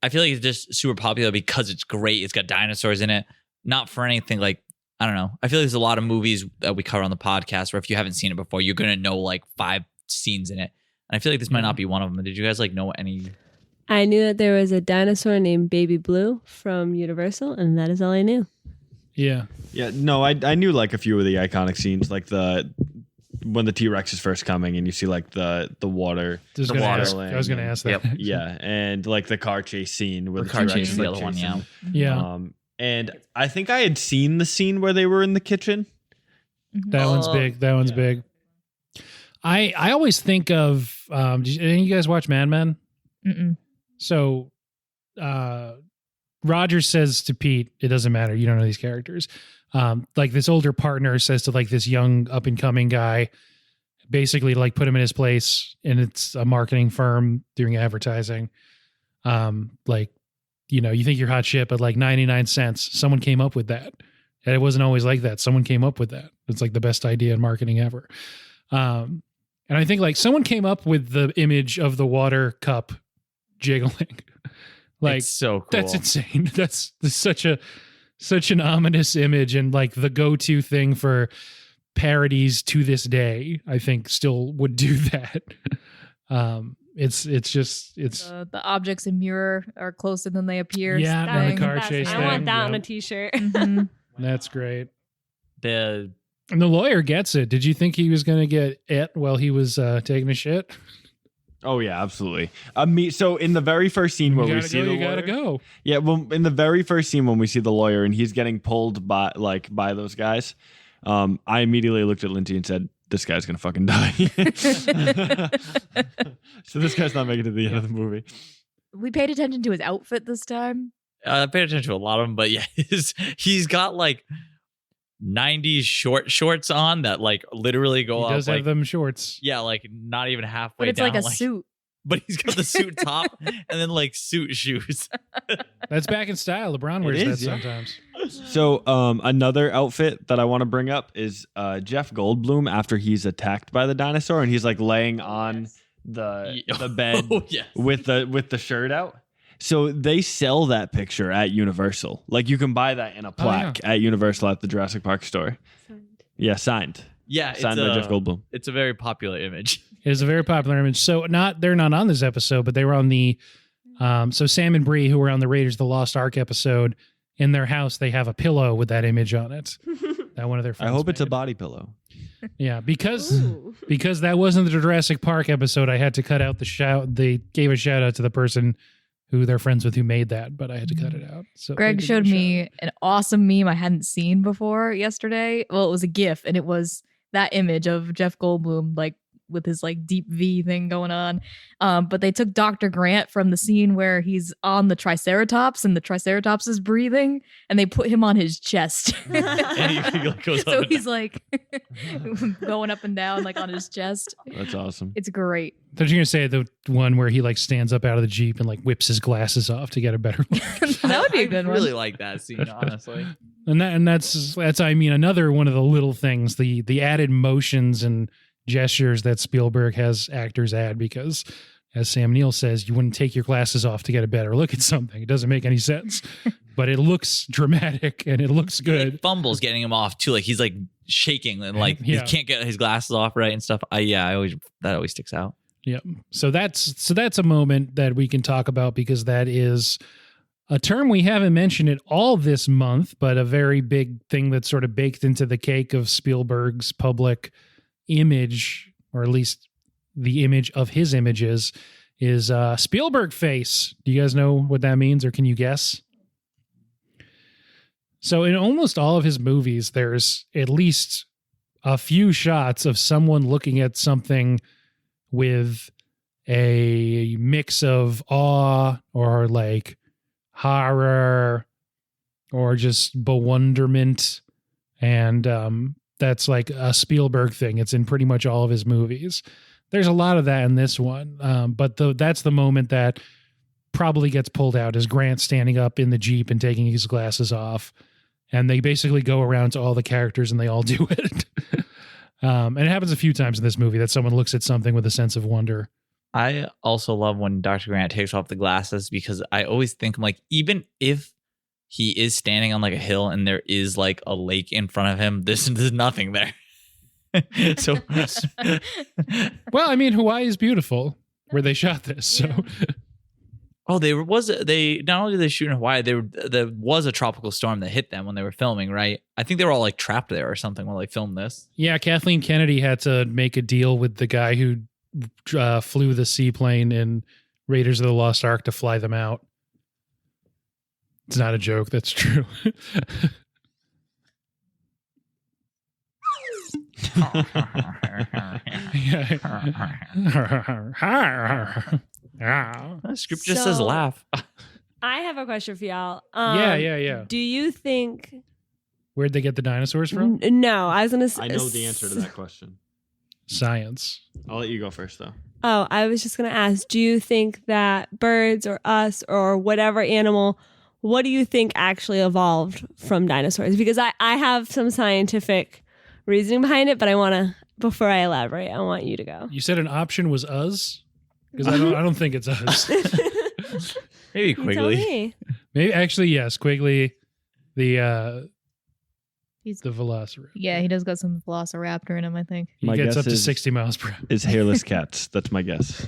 I feel like it's just super popular because it's great. It's got dinosaurs in it. Not for anything like, I don't know. I feel like there's a lot of movies that we cover on the podcast where if you haven't seen it before, you're going to know like 5 scenes in it. And I feel like this might not be one of them. Did you guys like know any? I knew that there was a dinosaur named Baby Blue from Universal, and that is all I knew. Yeah. Yeah, no, I knew like a few of the iconic scenes, like when the T-Rex is first coming and you see like the water. I was going to ask that. Yep. Yeah, and like the car chase scene where The car T-Rex chase is the like, other one, chasing. Yeah. And I think I had seen the scene where they were in the kitchen. That one's big. That one's big. I always think of, did any of you guys watch Mad Men? Mm-mm. So, Roger says to Pete, it doesn't matter. You don't know these characters. Like this older partner says to like this young up and coming guy, basically like put him in his place, and it's a marketing firm doing advertising. Like, you think you're hot shit, but like 99 cents, someone came up with that. And it wasn't always like that. Someone came up with that. It's like the best idea in marketing ever. And I think like someone came up with the image of the water cup jiggling. Like, It's so cool. that's insane. That's such an ominous image, and like the go-to thing for parodies to this day, I think still would do that. It's The objects in mirror are closer than they appear. Yeah, That and was the the car best. chase I thing. want that on yeah. a t-shirt. Mhm. That's great. The And the lawyer gets it. Did you think he was going to get it while he was taking a shit? Oh yeah, absolutely. So in the very first scene where You we gotta see go, the you gotta lawyer, go. yeah, well, in the very first scene when we see the lawyer and he's getting pulled by those guys, I immediately looked at Lindsay and said, "This guy's gonna fucking die." So this guy's not making it to the end of the movie. We paid attention to his outfit this time. I paid attention to a lot of them, but yeah, he's got like 90s shorts on that like literally go He up. does like, have them shorts. Yeah, like not even halfway But it's down. like a suit. But he's got the suit top and then like suit shoes. That's back in style. LeBron wears is, that yeah. sometimes. So another outfit that I want to bring up is Jeff Goldblum after he's attacked by the dinosaur and he's like laying on the bed Oh, yes. with the shirt out. So they sell that picture at Universal. Like you can buy that in a plaque at Universal at the Jurassic Park store. Yeah, signed. Yeah, Signed by Jeff Goldblum. It's a very popular image. It is a very popular image. So they're not on this episode, but they were on the so Sam and Bree, who were on the Raiders of the Lost Ark episode, in their house they have a pillow with that image on it. That one of their friends I hope it's a made. body pillow. Yeah, because Ooh. that wasn't the Jurassic Park episode, I had to cut out the shout. They gave a shout out to the person who they're friends with who made that, but I had to cut it out. So Greg they did showed a shout me an awesome meme I hadn't seen before yesterday. Well, it was a GIF, and it was that image of Jeff Goldblum, like with his like deep V thing going on. But they took Dr. Grant from the scene where he's on the Triceratops and the Triceratops is breathing, and they put him on his chest. And he like, goes up So and he's like going up and down like on his chest. That's awesome. It's great. I thought you were gonna say the one where he like stands up out of the Jeep and like whips his glasses off to get a better look. That would be a good I one. really like that scene, honestly. And that's I mean another one of the little things, the added motions and gestures that Spielberg has actors add, because as Sam Neill says, you wouldn't take your glasses off to get a better look at something. It doesn't make any sense, but it looks dramatic and it looks He, good. like, fumbles getting him off too. Like he's like shaking and like Yeah. he can't get his glasses off right and stuff. That always sticks out. Yeah. So that's a moment that we can talk about, because that is a term we haven't mentioned at all this month, but a very big thing that's sort of baked into the cake of Spielberg's public image, or at least the image of his images, is Spielberg face. Do you guys know what that means, or can you guess? So in almost all of his movies, there's at least a few shots of someone looking at something with a mix of awe or like horror or just bewilderment. And that's like a Spielberg thing. It's in pretty much all of his movies. There's a lot of that in this one. But that's the moment that probably gets pulled out, is Grant standing up in the Jeep and taking his glasses off. And they basically go around to all the characters and they all do it. And it happens a few times in this movie that someone looks at something with a sense of wonder. I also love when Dr. Grant takes off the glasses, because I always think, I'm like, even if he is standing on like a hill and there is like a lake in front of him, there's nothing there. So Well, I mean, Hawaii is beautiful where they shot this. So they not only did they shoot in Hawaii, there was a tropical storm that hit them when they were filming, right? I think they were all like trapped there or something while they filmed this. yeah, Kathleen Kennedy had to make a deal with the guy who flew the seaplane in Raiders of the Lost Ark to fly them out. It's not a joke. That's true. The script just says So- laugh. I have a question for y'all. Yeah. Do you think? Where'd they get the dinosaurs from? No, I was gonna. I know the answer to that question. Science. I'll let you go first, though. Oh, I was just gonna ask. Do you think that birds or us or whatever animal? What do you think actually evolved from dinosaurs? Because I have some scientific reasoning behind it, but I want to, before I elaborate, I want you to go. You said an option was us? Because I don't think it's us. Maybe You tell Quigley. me. Maybe actually, yes, Quigley, the He's Velociraptor. Yeah, he does got some Velociraptor in him, I think. He My gets guess up to is- 60 miles per hour. Is hairless cats. That's my guess.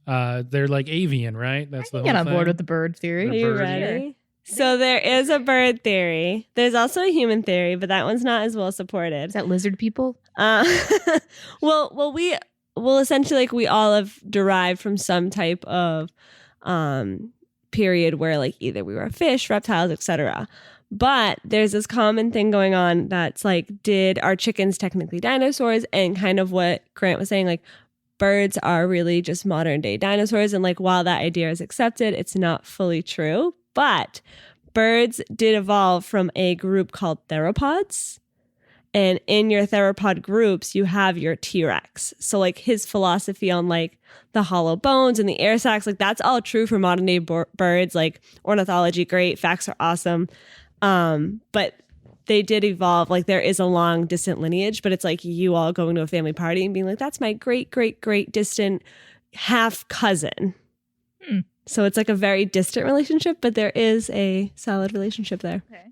They're like avian, right? That's the whole Get on thing. board with the bird theory. Are you bird. ready? So there is a bird theory. There's also a human theory, but that one's not as well supported. Is that lizard people? Well, essentially, like we all have derived from some type of period where, like, either we were fish, reptiles, etc. But there's this common thing going on that's like, did our chickens technically dinosaurs? And kind of what Grant was saying, like, birds are really just modern day dinosaurs. And like, while that idea is accepted, it's not fully true. But birds did evolve from a group called theropods. And in your theropod groups, you have your T-Rex. So like his philosophy on like the hollow bones and the air sacs, like that's all true for modern day birds. Like ornithology, great. Facts are awesome. But they did evolve. Like there is a long distant lineage, but it's like you all going to a family party and being like, that's my great, great, great distant half cousin. So it's like a very distant relationship, but there is a solid relationship there. Okay.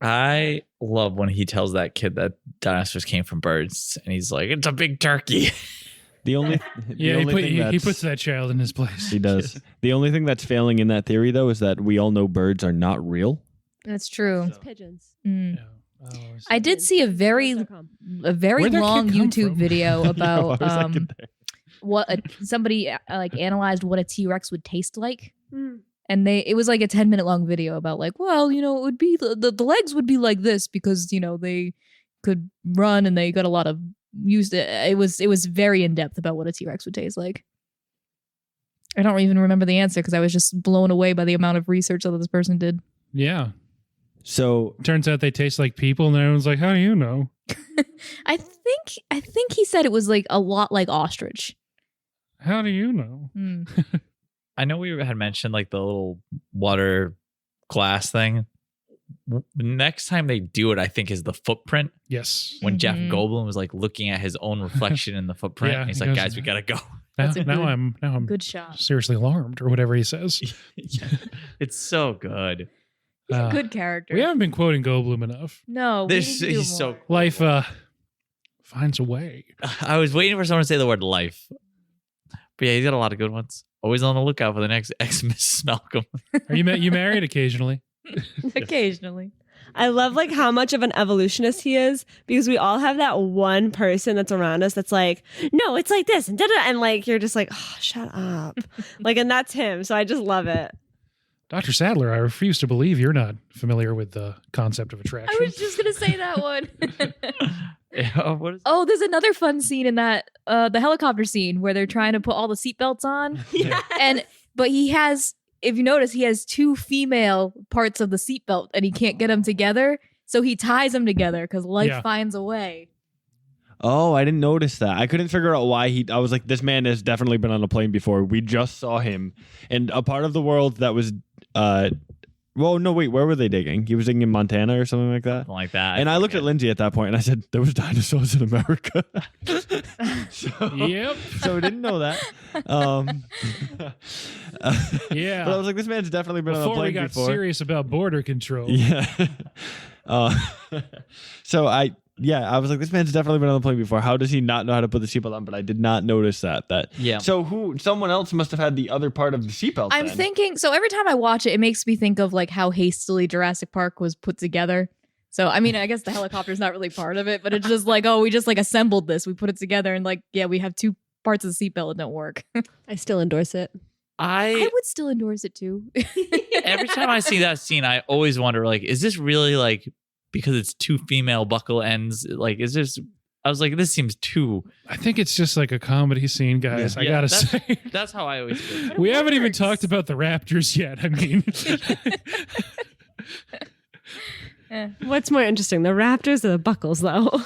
I love when he tells that kid that dinosaurs came from birds, and he's like, "It's a big turkey." The only he puts that child in his place. He does. The only thing that's failing in that theory, though, is that we all know birds are not real. That's true. It's pigeons. Mm. Yeah. Oh, I did see a very Where'd that long kid come YouTube from? video about How is that good there? somebody like analyzed what a T-Rex would taste like. Mm. And it was like a 10-minute long video about like, well, you know, it would be the legs would be like this because, you know, they could run and they got a lot of use. It was very in depth about what a T-Rex would taste like. I don't even remember the answer because I was just blown away by the amount of research that this person did. Yeah. So Turns out they taste like people, and everyone's like, "How do you know?" I think he said it was like a lot like ostrich. How do you know? Hmm. I know we had mentioned like the little water glass thing. Next time they do it, I think is the footprint. Yes. When Jeff Mhm. Goldblum was like looking at his own reflection in the footprint, Yeah, and he's he like, goes, "Guys, we gotta go." Now, a now I'm Good shot. seriously alarmed, or whatever he says. It's so good. He's Uh, a good character. We haven't been quoting Goldblum enough. No, we This need to do he's so. more. Life finds a way. I was waiting for someone to say the word life, but yeah, he's got a lot of good ones. Always on the lookout for the next ex-Mrs. Malcolm. Are you married occasionally? Occasionally. I love like how much of an evolutionist he is because we all have that one person that's around us that's like, no, it's like this and da-da, and like you're just like, oh, shut up. Like, and that's him. So I just love it. Dr. Sadler, I refuse to believe you're not familiar with the concept of attraction. I was just gonna say that one. Yeah, what is Oh, there's another fun scene in that the helicopter scene where they're trying to put all the seatbelts on. Yes. But he has, if you notice, he has two female parts of the seatbelt and he can't get them together. So he ties them together because life Yeah. finds a way. Oh, I didn't notice that. I couldn't figure out why I was like, this man has definitely been on a plane before. We just saw him. And a part of the world that was, well, no, wait, where were they digging? He was digging in Montana or something like that? something like that? And I looked at Lindsay at that point and I said, there was dinosaurs in America. so, Yep. so I didn't know that. Yeah. But I was like, this man's definitely been on a Before we plane got before. serious about border control. Yeah. So I was like, this man's definitely been on the plane before. How does he not know how to put the seatbelt on? But I did not notice that. Yeah. So someone else must have had the other part of the seatbelt. I'm then. thinking, so every time I watch it, it makes me think of like how hastily Jurassic Park was put together. So, I mean, I guess the helicopter's not really part of it, but it's just like, oh, we just like assembled this. We put it together and like, yeah, we have two parts of the seatbelt that don't work. I still endorse it. I would still endorse it too. Every time I see that scene, I always wonder, like, is this really like because it's two female buckle ends? Like, is this? I was like, this seems too. I think it's just like a comedy scene, guys. I Yeah, gotta that's- say. That's how I always feel. We haven't even works. talked about the Raptors yet. I mean, What's more interesting, the Raptors or the Buckles, though?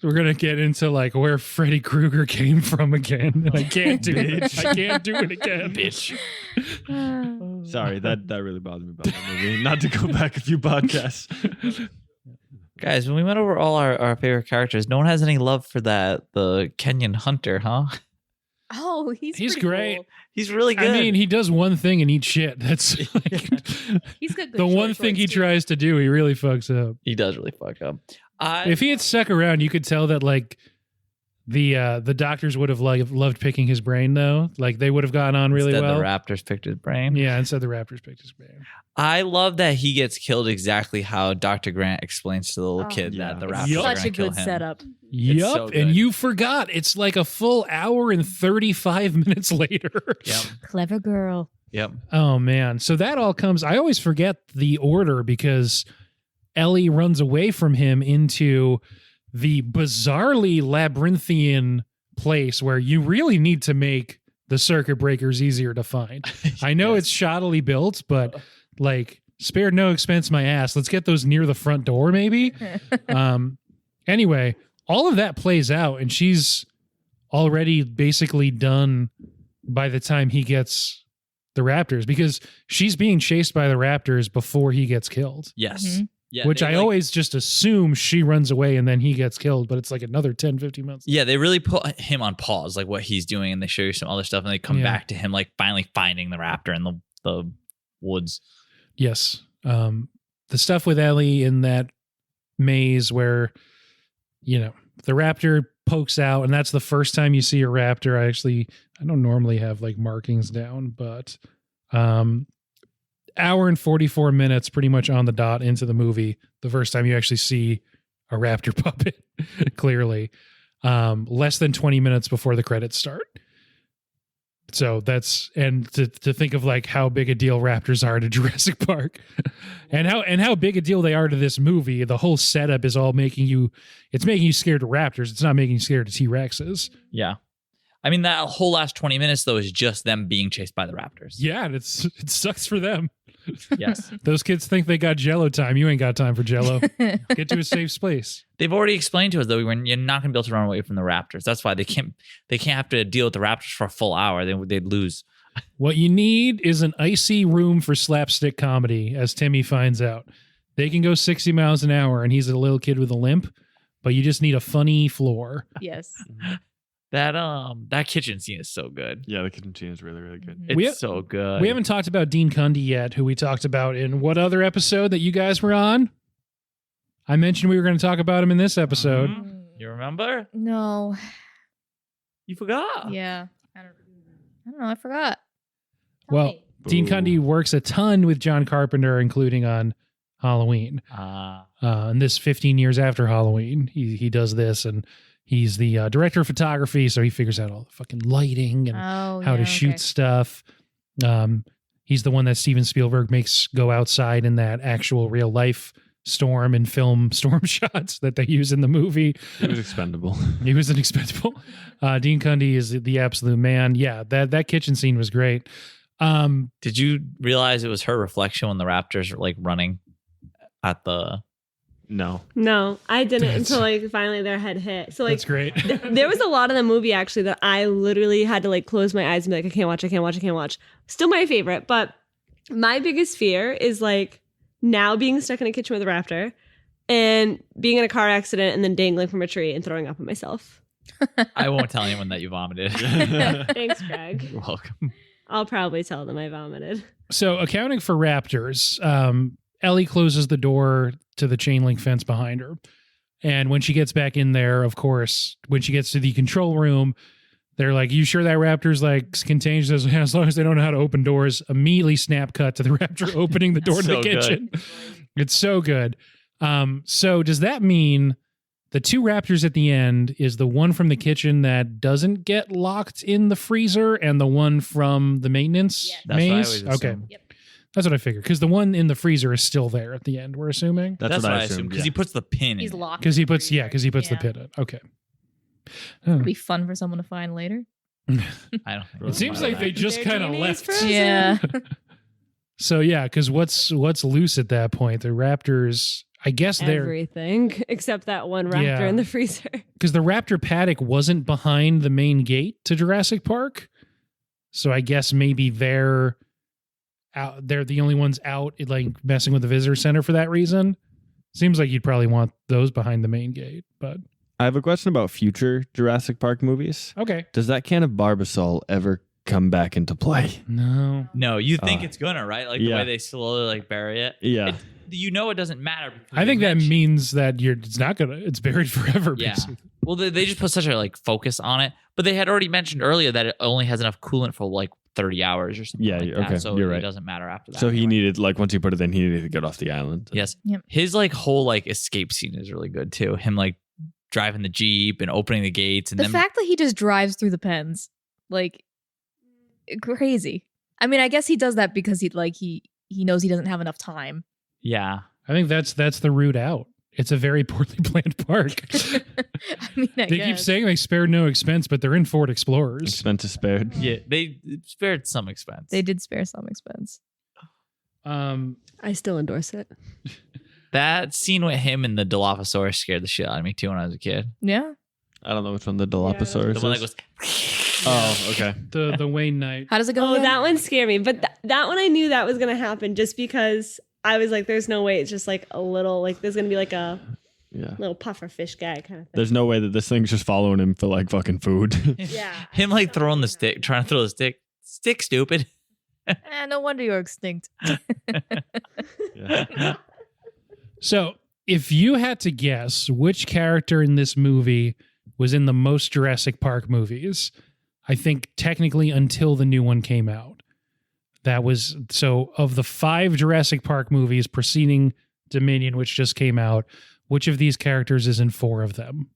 we're gonna get into like where Freddy Krueger came from again, and I can't do it. I can't do it again, bitch. Sorry, that really bothered me about that movie. Not to go back a few podcasts. Guys, when we went over all our favorite characters, no one has any love for the Kenyan hunter, huh? Oh, he's He's pretty great. cool. He's really good. I mean, he does one thing and eats shit. That's like He's got good the one short thing he shorts, too. tries to do. He really fucks up. he does really fuck up. If he had stuck around, you could tell that like the doctors would have loved picking his brain though. Like they would have gone on really Instead, well. the Raptors picked his brain. Yeah, instead the Raptors picked his brain. I love that he gets killed exactly how Dr. Grant explains to the little Oh, kid yeah. that the It's Raptors Yup. are going Such to a kill good him. setup. Yup, so and good. you forgot. It's like a full hour and 35 minutes later. Yep. Clever girl. Yep. Oh man. So that all comes, I always forget the order because Ellie runs away from him into the bizarrely labyrinthian place where you really need to make the circuit breakers easier to find. I know it's shoddily built, but like spared no expense my ass. Let's get those near the front door maybe. Anyway, all of that plays out and she's already basically done by the time he gets the raptors because she's being chased by the raptors before he gets killed. Yes. Mhm. Yeah, Which I always just assume she runs away and then he gets killed, but it's like another 10, 15 minutes. Yeah, they really put him on pause, like what he's doing, and they show you some other stuff, and they come Yeah. back to him, like finally finding the raptor in the woods. Yes. The stuff with Ellie in that maze where, you know, the raptor pokes out and that's the first time you see a raptor. I don't normally have like markings down, but hour and 44 minutes pretty much on the dot into the movie. The first time you actually see a raptor puppet clearly, less than 20 minutes before the credits start. So that's, and to think of like how big a deal raptors are to Jurassic Park and how big a deal they are to this movie. The whole setup is all making you scared of raptors. It's not making you scared of T-Rexes. Yeah. I mean, that whole last 20 minutes, though, is just them being chased by the raptors. Yeah. And it sucks for them. Yes. Those kids think they got Jello time. You ain't got time for Jello. Get to a safe space. They've already explained to us, though, you're not going to be able to run away from the raptors. That's why they can't have to deal with the raptors for a full hour. They'd lose. What you need is an icy room for slapstick comedy, as Timmy finds out. They can go 60 miles an hour and he's a little kid with a limp, but you just need a funny floor. Yes. That kitchen scene is so good. Yeah, the kitchen scene is really, really good. It's so good. We haven't talked about Dean Cundy yet, who we talked about in what other episode that you guys were on? I mentioned we were going to talk about him in this episode. You remember? No. You forgot. Yeah. I don't know. I forgot. Tell Well, me. Dean Ooh. Cundy works a ton with John Carpenter, including on Halloween. And this 15 years after Halloween, he does this, and he's the director of photography, so he figures out all the fucking lighting and how to shoot stuff. He's the one that Steven Spielberg makes go outside in that actual real life storm and film storm shots that they use in the movie. It was expendable. He was inexpendable. Dean Cundy is the absolute man. Yeah, that kitchen scene was great. Did you realize it was her reflection when the raptors were like running at the... No. No, I didn't until like finally their head hit. So like That's great. there was a lot of the movie actually that I literally had to like close my eyes and be like, I can't watch. Still my favorite, but my biggest fear is like now being stuck in a kitchen with a raptor and being in a car accident and then dangling from a tree and throwing up on myself. I won't tell anyone that you vomited. Thanks, Greg. You're welcome. I'll probably tell them I vomited. So accounting for raptors, Ellie closes the door to the chain link fence behind her. And when she gets back in there, of course, when she gets to the control room, they're like, you sure that raptor's like contained? She says, yeah, as long as they don't know how to open doors. Immediately snap cut to the raptor opening the door to the So good. kitchen. It's so good. So does that mean the two raptors at the end is the one from the kitchen that doesn't get locked in the freezer and the one from the maintenance Yes. That's what I maze? always Okay. assume. Yep. That's what I figured. Because the one in the freezer is still there at the end, we're assuming. That's what I assumed assumed. because he puts the pin He's in. locked. Because he puts, in the the freezer. pin in. Okay. It'll be fun for someone to find later. I don't think It seems like they just Their kind of DNA is left. frozen. Yeah. So yeah, because what's loose at that point? The raptors, I guess they're Everything except that one raptor Yeah. in the freezer. because the raptor paddock wasn't behind the main gate to Jurassic Park. So I guess maybe they're out. They're the only ones out, like messing with the visitor center for that reason. Seems like you'd probably want those behind the main gate, but I have a question about future Jurassic Park movies. okay. Does that can of Barbasol ever come back into play? No. No, you think it's gonna, right? Like the yeah. way they slowly like bury it. Yeah. It doesn't matter. because I they think that mention- means that it's buried forever. Yeah. Basically. Well, they just put such a like focus on it, but they had already mentioned earlier that it only has enough coolant for like 30 hours or something. Yeah, like okay, that. So you're it right. doesn't matter after that. So he anyway. needed, like, once he put it in, he needed to get off the island. Yes. Yep. His like whole like escape scene is really good too. Him like driving the Jeep and opening the gates and The then fact that he just drives through the pens, like crazy. I mean, I guess he does that because he knows he doesn't have enough time. yeah. I think that's the route out It's a very poorly planned park. I mean, I They guess. keep saying they spared no expense, but they're in Ford Explorers. Expense is spared. Yeah, they spared some expense. They did spare some expense. I still endorse it. That scene with him and the Dilophosaurus scared the shit out of me too when I was a kid. Yeah. I don't know which one the Dilophosaurus The one that is. goes. Oh, okay. The Wayne Knight. How does it go? Oh, again? that one scared me. But that one I knew that was going to happen just because I was like, there's no way it's just like a little, like there's going to be like a Yeah. little puffer fish guy kind of thing. There's no way that this thing's just following him for like fucking food. Yeah. Him like throwing the stick, trying to throw the stick. Stick, stupid. No wonder you're extinct. Yeah. So, if you had to guess which character in this movie was in the most Jurassic Park movies, I think technically until the new one came out. That was so of the 5 Jurassic Park movies preceding Dominion, which just came out, which of these characters is in 4 of them?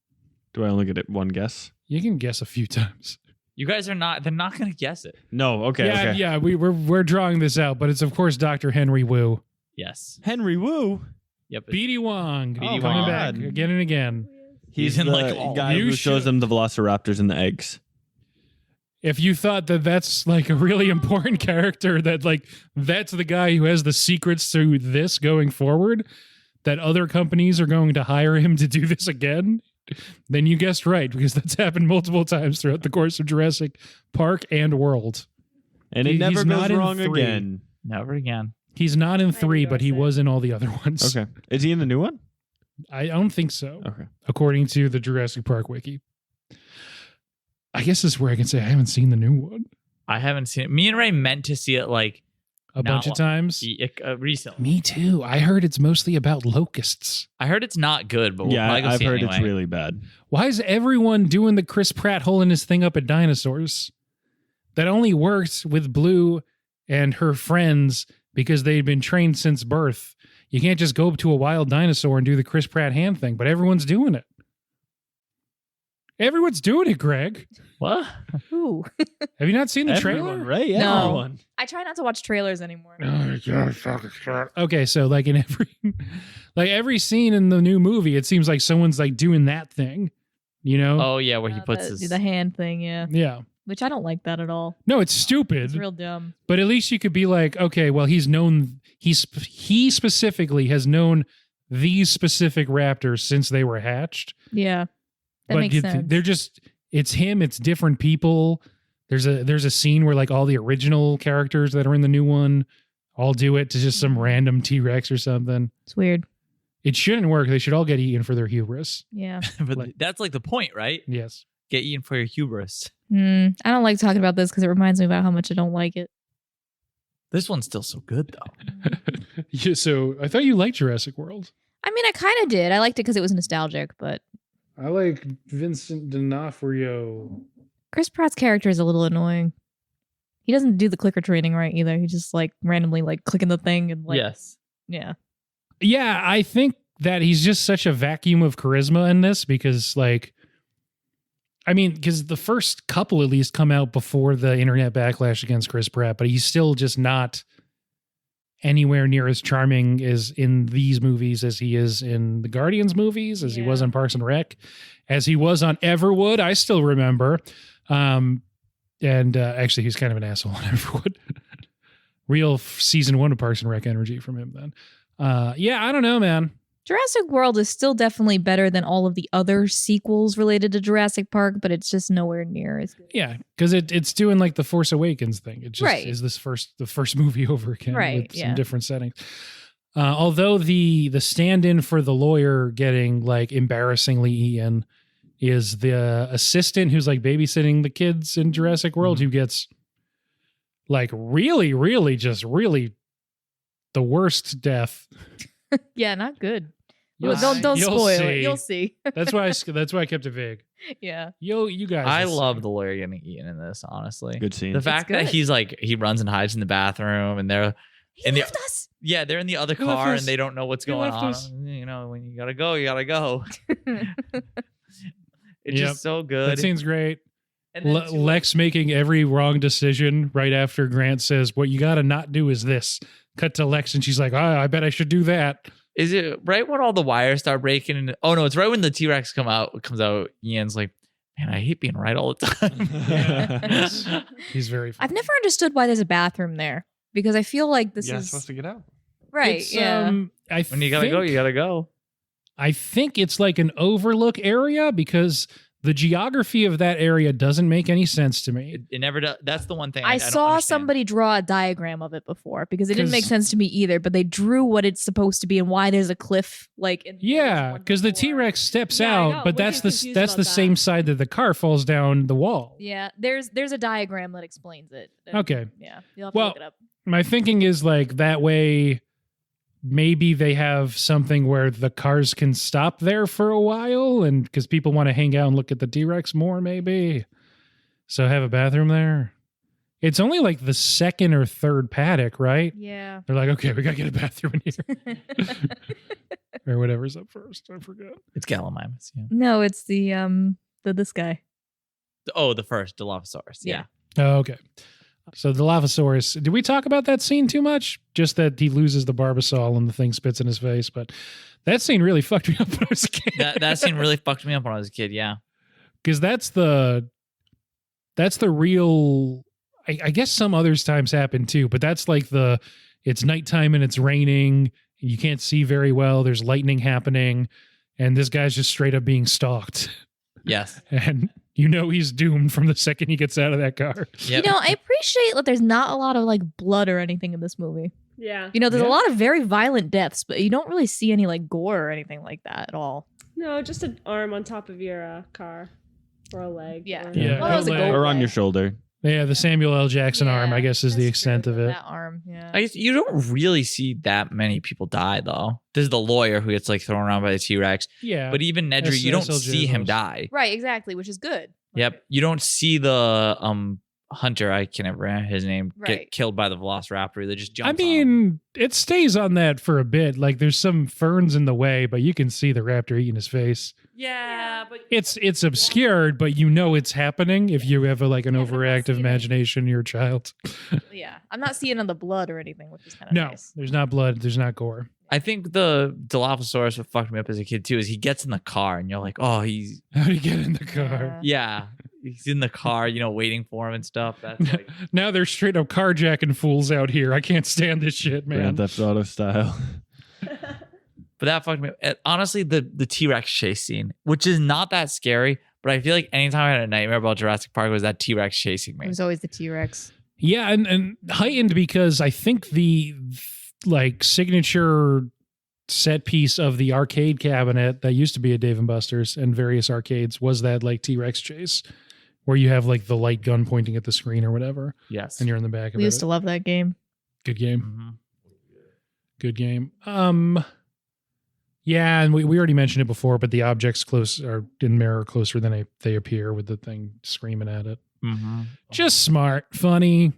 Do I only get it one guess? You can guess a few times. You guys are not. They're not gonna guess it. No. Okay. yeah, okay. yeah, we're drawing this out, but it's of course Dr. Henry Wu. Yes. Henry Wu. Yep. BD Wong. BD Coming Wong. back again and again. He's in, the like, all- guy You who shows should- them the velociraptors and the eggs. If you thought that that's like a really important character, that like that's the guy who has the secrets to this going forward, that other companies are going to hire him to do this again, then you guessed right, because that's happened multiple times throughout the course of Jurassic Park and World. And it He's never not goes in wrong 3. again. Never again. He's not in 3, but he endorse it. was in all the other ones. Okay. Is he in the new one? I don't think so, Okay. according to the Jurassic Park wiki. I guess this is where I can say I haven't seen the new one I haven't seen it. Me and Ray meant to see it like a Not bunch of one. times. Recently. Me too. I heard it's mostly about locusts. I heard it's not good, but we'll Yeah, probably go I've see it heard anyway. it's really bad. Why is everyone doing the Chris Pratt holding his thing up at dinosaurs? That only worked with Blue and her friends because they'd been trained since birth. You can't just go up to a wild dinosaur and do the Chris Pratt hand thing, but everyone's doing it. Everyone's doing it, Greg. What? Ooh. Have you not seen the Everyone, trailer? right? No. Everyone. I try not to watch trailers anymore. Okay, so like in every scene in the new movie, it seems like someone's like doing that thing, you know? Oh yeah, where he puts his. the hand thing, yeah. Yeah. Which I don't like that at all. No, it's stupid. It's real dumb. But at least you could be like, okay, well, he specifically has known these specific raptors since they were hatched. Yeah. That makes sense. They're just, it's him, it's different people. There's a scene where like all the original characters that are in the new one all do it to just some random T-Rex or something. It's weird. It shouldn't work. They should all get eaten for their hubris. Yeah. but like- that's like the point, right? Yes. Get eaten for your hubris. I don't like talking about this because it reminds me about how much I don't like it. This one's still so good though. Yeah, so I thought you liked Jurassic World. I mean, I kind of did. I liked it because it was nostalgic, but I like Vincent D'Onofrio. Chris Pratt's character is a little annoying. He doesn't do the clicker training right either. He just like randomly like clicking the thing and like Yes. yeah. Yeah, I think that he's just such a vacuum of charisma in this because, like, I mean, because the first couple at least come out before the internet backlash against Chris Pratt, but he's still just not anywhere near as charming as in these movies as he is in the Guardians movies, as he was Yeah. on Parks and Rec, as he was on Everwood. I still remember. Actually, he's kind of an asshole on Everwood. Real season 1 of Parks and Rec energy from him then. Yeah, I don't know, man. Jurassic World is still definitely better than all of the other sequels related to Jurassic Park, but it's just nowhere near as good. Yeah, because it's doing like the Force Awakens thing. It just Right. is the first movie over again Right, with some yeah. different settings. Although the stand-in for the lawyer getting like embarrassingly eaten is the assistant who's like babysitting the kids in Jurassic World, who gets like really the worst death. Yeah, not good. You'll Well, don't you'll spoil see. it. You'll see. That's why I kept it vague. Yeah. You guys. I will see. love the lawyer getting eaten in this, honestly. Good scene. The fact that good. he's like he runs and hides in the bathroom and they're He in the left us. yeah, they're in the other He left car us. and they don't know what's He going left on. us. You know, when you gotta go, you gotta go. It's Yep. just so That good. scene's great. And then too, Lex making every wrong decision right after Grant says, "What you got to not do is this." Cut to Lex, and she's like, "I bet I should do that." Is it right when all the wires start breaking? And oh no, it's right when the T-Rex comes out. Ian's like, man, I hate being right all the time. He's very funny. I've never understood why there's a bathroom there because I feel like this You're is supposed to get out. right. It's, Yeah. When you gotta go, you gotta go. I think it's like an overlook area because the geography of that area doesn't make any sense to me. It never does. That's the one thing I don't saw understand. somebody draw a diagram of it before because it didn't make 'Cause- sense to me either, but they drew what it's supposed to be and why there's a cliff like in Yeah, because the T-Rex steps Yeah, I out, know. but We're that's just the confused that's the about same that. side that the car falls down the wall. Yeah, there's a diagram that explains it. Okay. Yeah, you'll have to Well, look it up. My thinking is like that way maybe they have something where the cars can stop there for a while and because people want to hang out and look at the T-Rex more maybe. So have a bathroom there. It's only like the second or third paddock, right? Yeah. They're like, okay, we got to get a bathroom in here. Or whatever's up first. I forget. It's Gallimimus. Yeah. No, it's the this guy. Oh, the first Dilophosaurus. Yeah. Oh, okay. So the Dilophosaurus, did we talk about that scene too much? Just that he loses the Barbasol and the thing spits in his face. But that scene really fucked me up when I was a kid. That scene really fucked me up when I was a kid. Yeah. Because that's the real, I guess some others times happen too, but that's like it's nighttime and it's raining and you can't see very well. There's lightning happening and this guy's just straight up being stalked. Yes. And you know he's doomed from the second he gets out of that car. Yep. You know, I appreciate that there's not a lot of like blood or anything in this movie. Yeah. You know, there's Yeah. a lot of very violent deaths, but you don't really see any like gore or anything like that at all. No, just an arm on top of your car or a leg. Yeah. or- Yeah. Well, that was a Or gold Or on leg. your shoulder. Yeah, the Samuel L. Jackson arm, I guess, is the that's extent true. of it. That arm, yeah. I guess you don't really see that many people die though. There's the lawyer who gets like thrown around by the T-Rex, Yeah. but even Nedry, you don't see him die. Right, exactly, which is good. Yep. You don't see the hunter, I can never remember his name, Right. get killed by the Velociraptor. They just jump. I mean, it stays on that for a bit. Like there's some ferns in the way, but you can see the raptor eating his face. yeah, but It's obscured, but you know it's happening if you have an Yeah, I'm not overactive seeing it. imagination, you're a child. Yeah. I'm not seeing on the blood or anything, which is kind of No, nice. there's not blood, there's not gore. I think the Dilophosaurus, what fucked me up as a kid too, is he gets in the car and you're like, oh, he's How do you get in the car? yeah, he's in the car, waiting for him and stuff. That's like, Now they're straight up carjacking fools out here. I can't stand this shit, man. Grand Theft Auto style. but that fucked me up. Honestly, the T-Rex chase scene, which is not that scary, but I feel like anytime I had a nightmare about Jurassic Park, it was that T-Rex chasing It me. was always the T-Rex. Yeah, and heightened because I think the like signature set piece of the arcade cabinet that used to be at Dave and Buster's and various arcades was that like T-Rex chase where you have like the light gun pointing at the screen or whatever Yes. and you're in the back of We it. used to love that game. Good game. Mhm. Good game. Yeah, and we already mentioned it before, but the objects close are in mirror closer than they appear with the thing screaming at it. Mhm. Just smart, funny,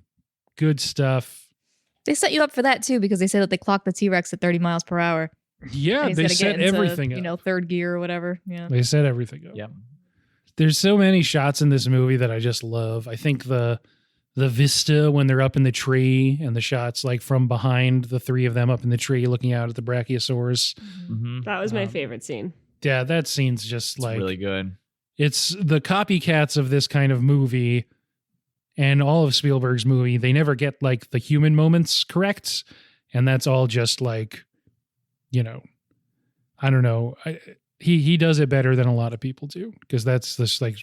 good stuff. They set you up for that too because they say that they clock the T-Rex at 30 miles per hour. Yeah, And he's they gotta set get into, everything up. You know, third gear or whatever. Yeah. They set everything up. Yep. There's so many shots in this movie that I just love. I think the vista when they're up in the tree and the shots like from behind the three of them up in the tree looking out at the brachiosaurs. Mhm. That was my Um, favorite scene. Yeah, that scene's just It's like really good. it's the copycats of this kind of movie and all of Spielberg's movie. They never get like the human moments correct. And that's all just like, you know, I don't know. He does it better than a lot of people do because that's this like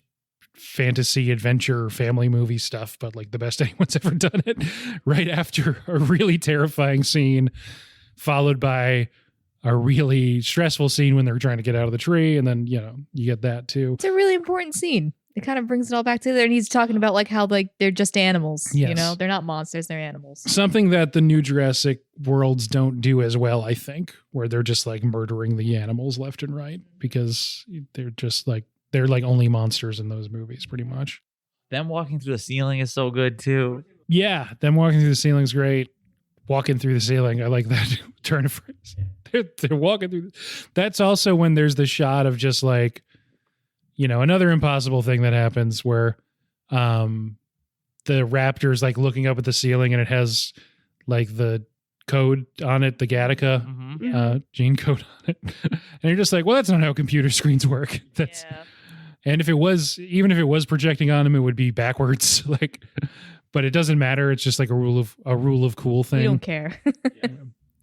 fantasy adventure family movie stuff, but like the best anyone's ever done it right after a really terrifying scene followed by a really stressful scene when they're trying to get out of the tree. And then, you know, you get that too. It's a really important scene. It kind of brings it all back together. And he's talking about like how like they're just animals. You Yes. know, they're not monsters, they're animals. Something that the new Jurassic worlds don't do as well, I think, where they're just like murdering the animals left and right because they're just like, they're like only monsters in those movies pretty much. Them walking through the ceiling is so good too. Yeah, them walking through the ceiling's great. Walking through the ceiling, I like that turn of phrase. They're walking through. That's also when there's the shot of just like, you know, another impossible thing that happens where the raptor is like looking up at the ceiling and it has like the code on it, the Gattaca, Mhm. gene code on it. And you're just like, well, that's not how computer screens work. That's And if it was, even if it was projecting on him, it would be backwards. Like, but it doesn't matter. It's just like a rule of cool thing. We don't care.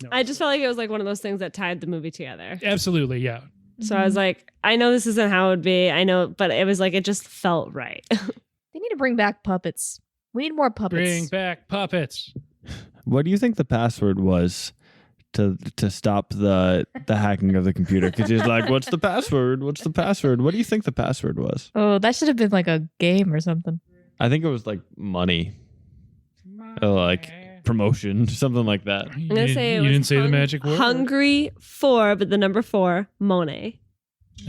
No. I just felt like it was like one of those things that tied the movie together. Absolutely, yeah. So I was like, I know this isn't how it would be. I know, but it was like, it just felt right. They need to bring back puppets. We need more puppets. Bring back puppets. What do you think the password was to stop the hacking of the computer? Because he's like, "What's the password? What's the password?" What do you think the password was? Oh, that should have been like a game or something. I think it was like money, or like promotion, something like that. I'm gonna say you didn't say the magic word. Hungry 4, but the number 4, Monet.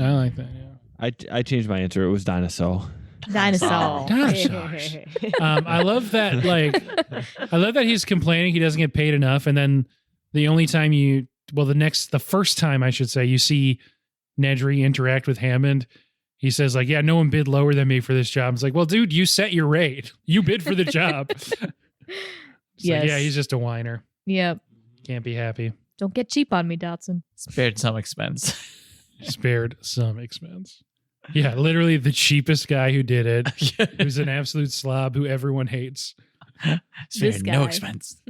I like that. Yeah. I changed my answer. It was dinosaur. Dinosaur. Dinosaurs. I love that. Like, I love that he's complaining he doesn't get paid enough, and then the only time the first time I should say, you see Nedry interact with Hammond, he says like, "Yeah, no one bid lower than me for this job." It's like, well, dude, you set your rate. You bid for the job. Yes. Like, yeah, he's just a whiner. Yep. Can't be happy. Don't get cheap on me, Dotson. Spared some expense. Spared some expense. Yeah, literally the cheapest guy who did it. Who's an absolute slob who everyone hates. Spared no expense.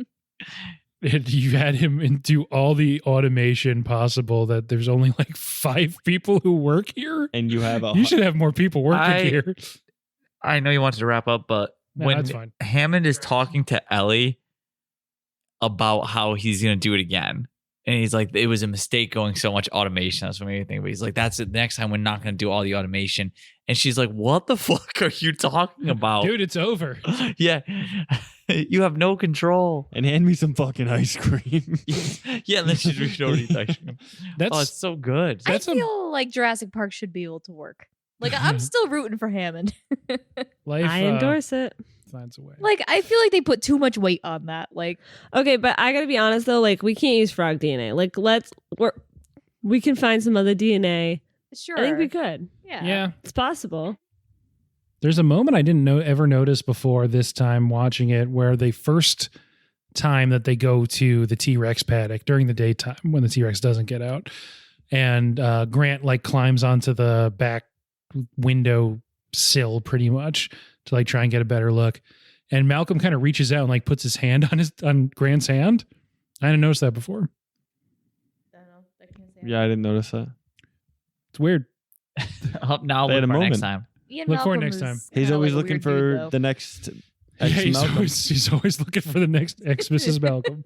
And you had him do all the automation possible that there's only like 5 people who work here. And you have You should have more people working here. I know you wanted to wrap up, but No, when that's fine. Hammond is talking to Ellie about how he's going to do it again, and he's like, it was a mistake going so much automation. That's what made me think. But he's like, that's it. Next time we're not going to do all the automation. And she's like, what the fuck are you talking about? Dude, it's over. Yeah. You have no control. and hand me some fucking ice cream. Yeah, and then she's reaching over to eat ice cream. That's Oh, it's so good. I That's a- feel like Jurassic Park should be able to work. Like, I'm still rooting for Hammond. life. I endorse it. Finds a way. Like, I feel like they put too much weight on that. Like, Okay, but I gotta be honest though, like we can't use frog DNA. Like we can find some other DNA. sure. I think we could. Yeah. It's possible. There's a moment I didn't ever notice before this time watching it where the first time that they go to the T-Rex paddock during the daytime when the T-Rex doesn't get out, and Grant like climbs onto the back window sill pretty much to like try and get a better look, and Malcolm kind of reaches out and like puts his hand on Grant's hand. I didn't notice that before. I don't know. I can't say Yeah, I didn't notice that. It's weird. Now They had look a for it next moment. time. Ian Look for it Malcolm next is time. He's kinda always like a looking weird for dude, though. the next Yeah, Malcolm. he's always looking for the next ex Mrs. Malcolm.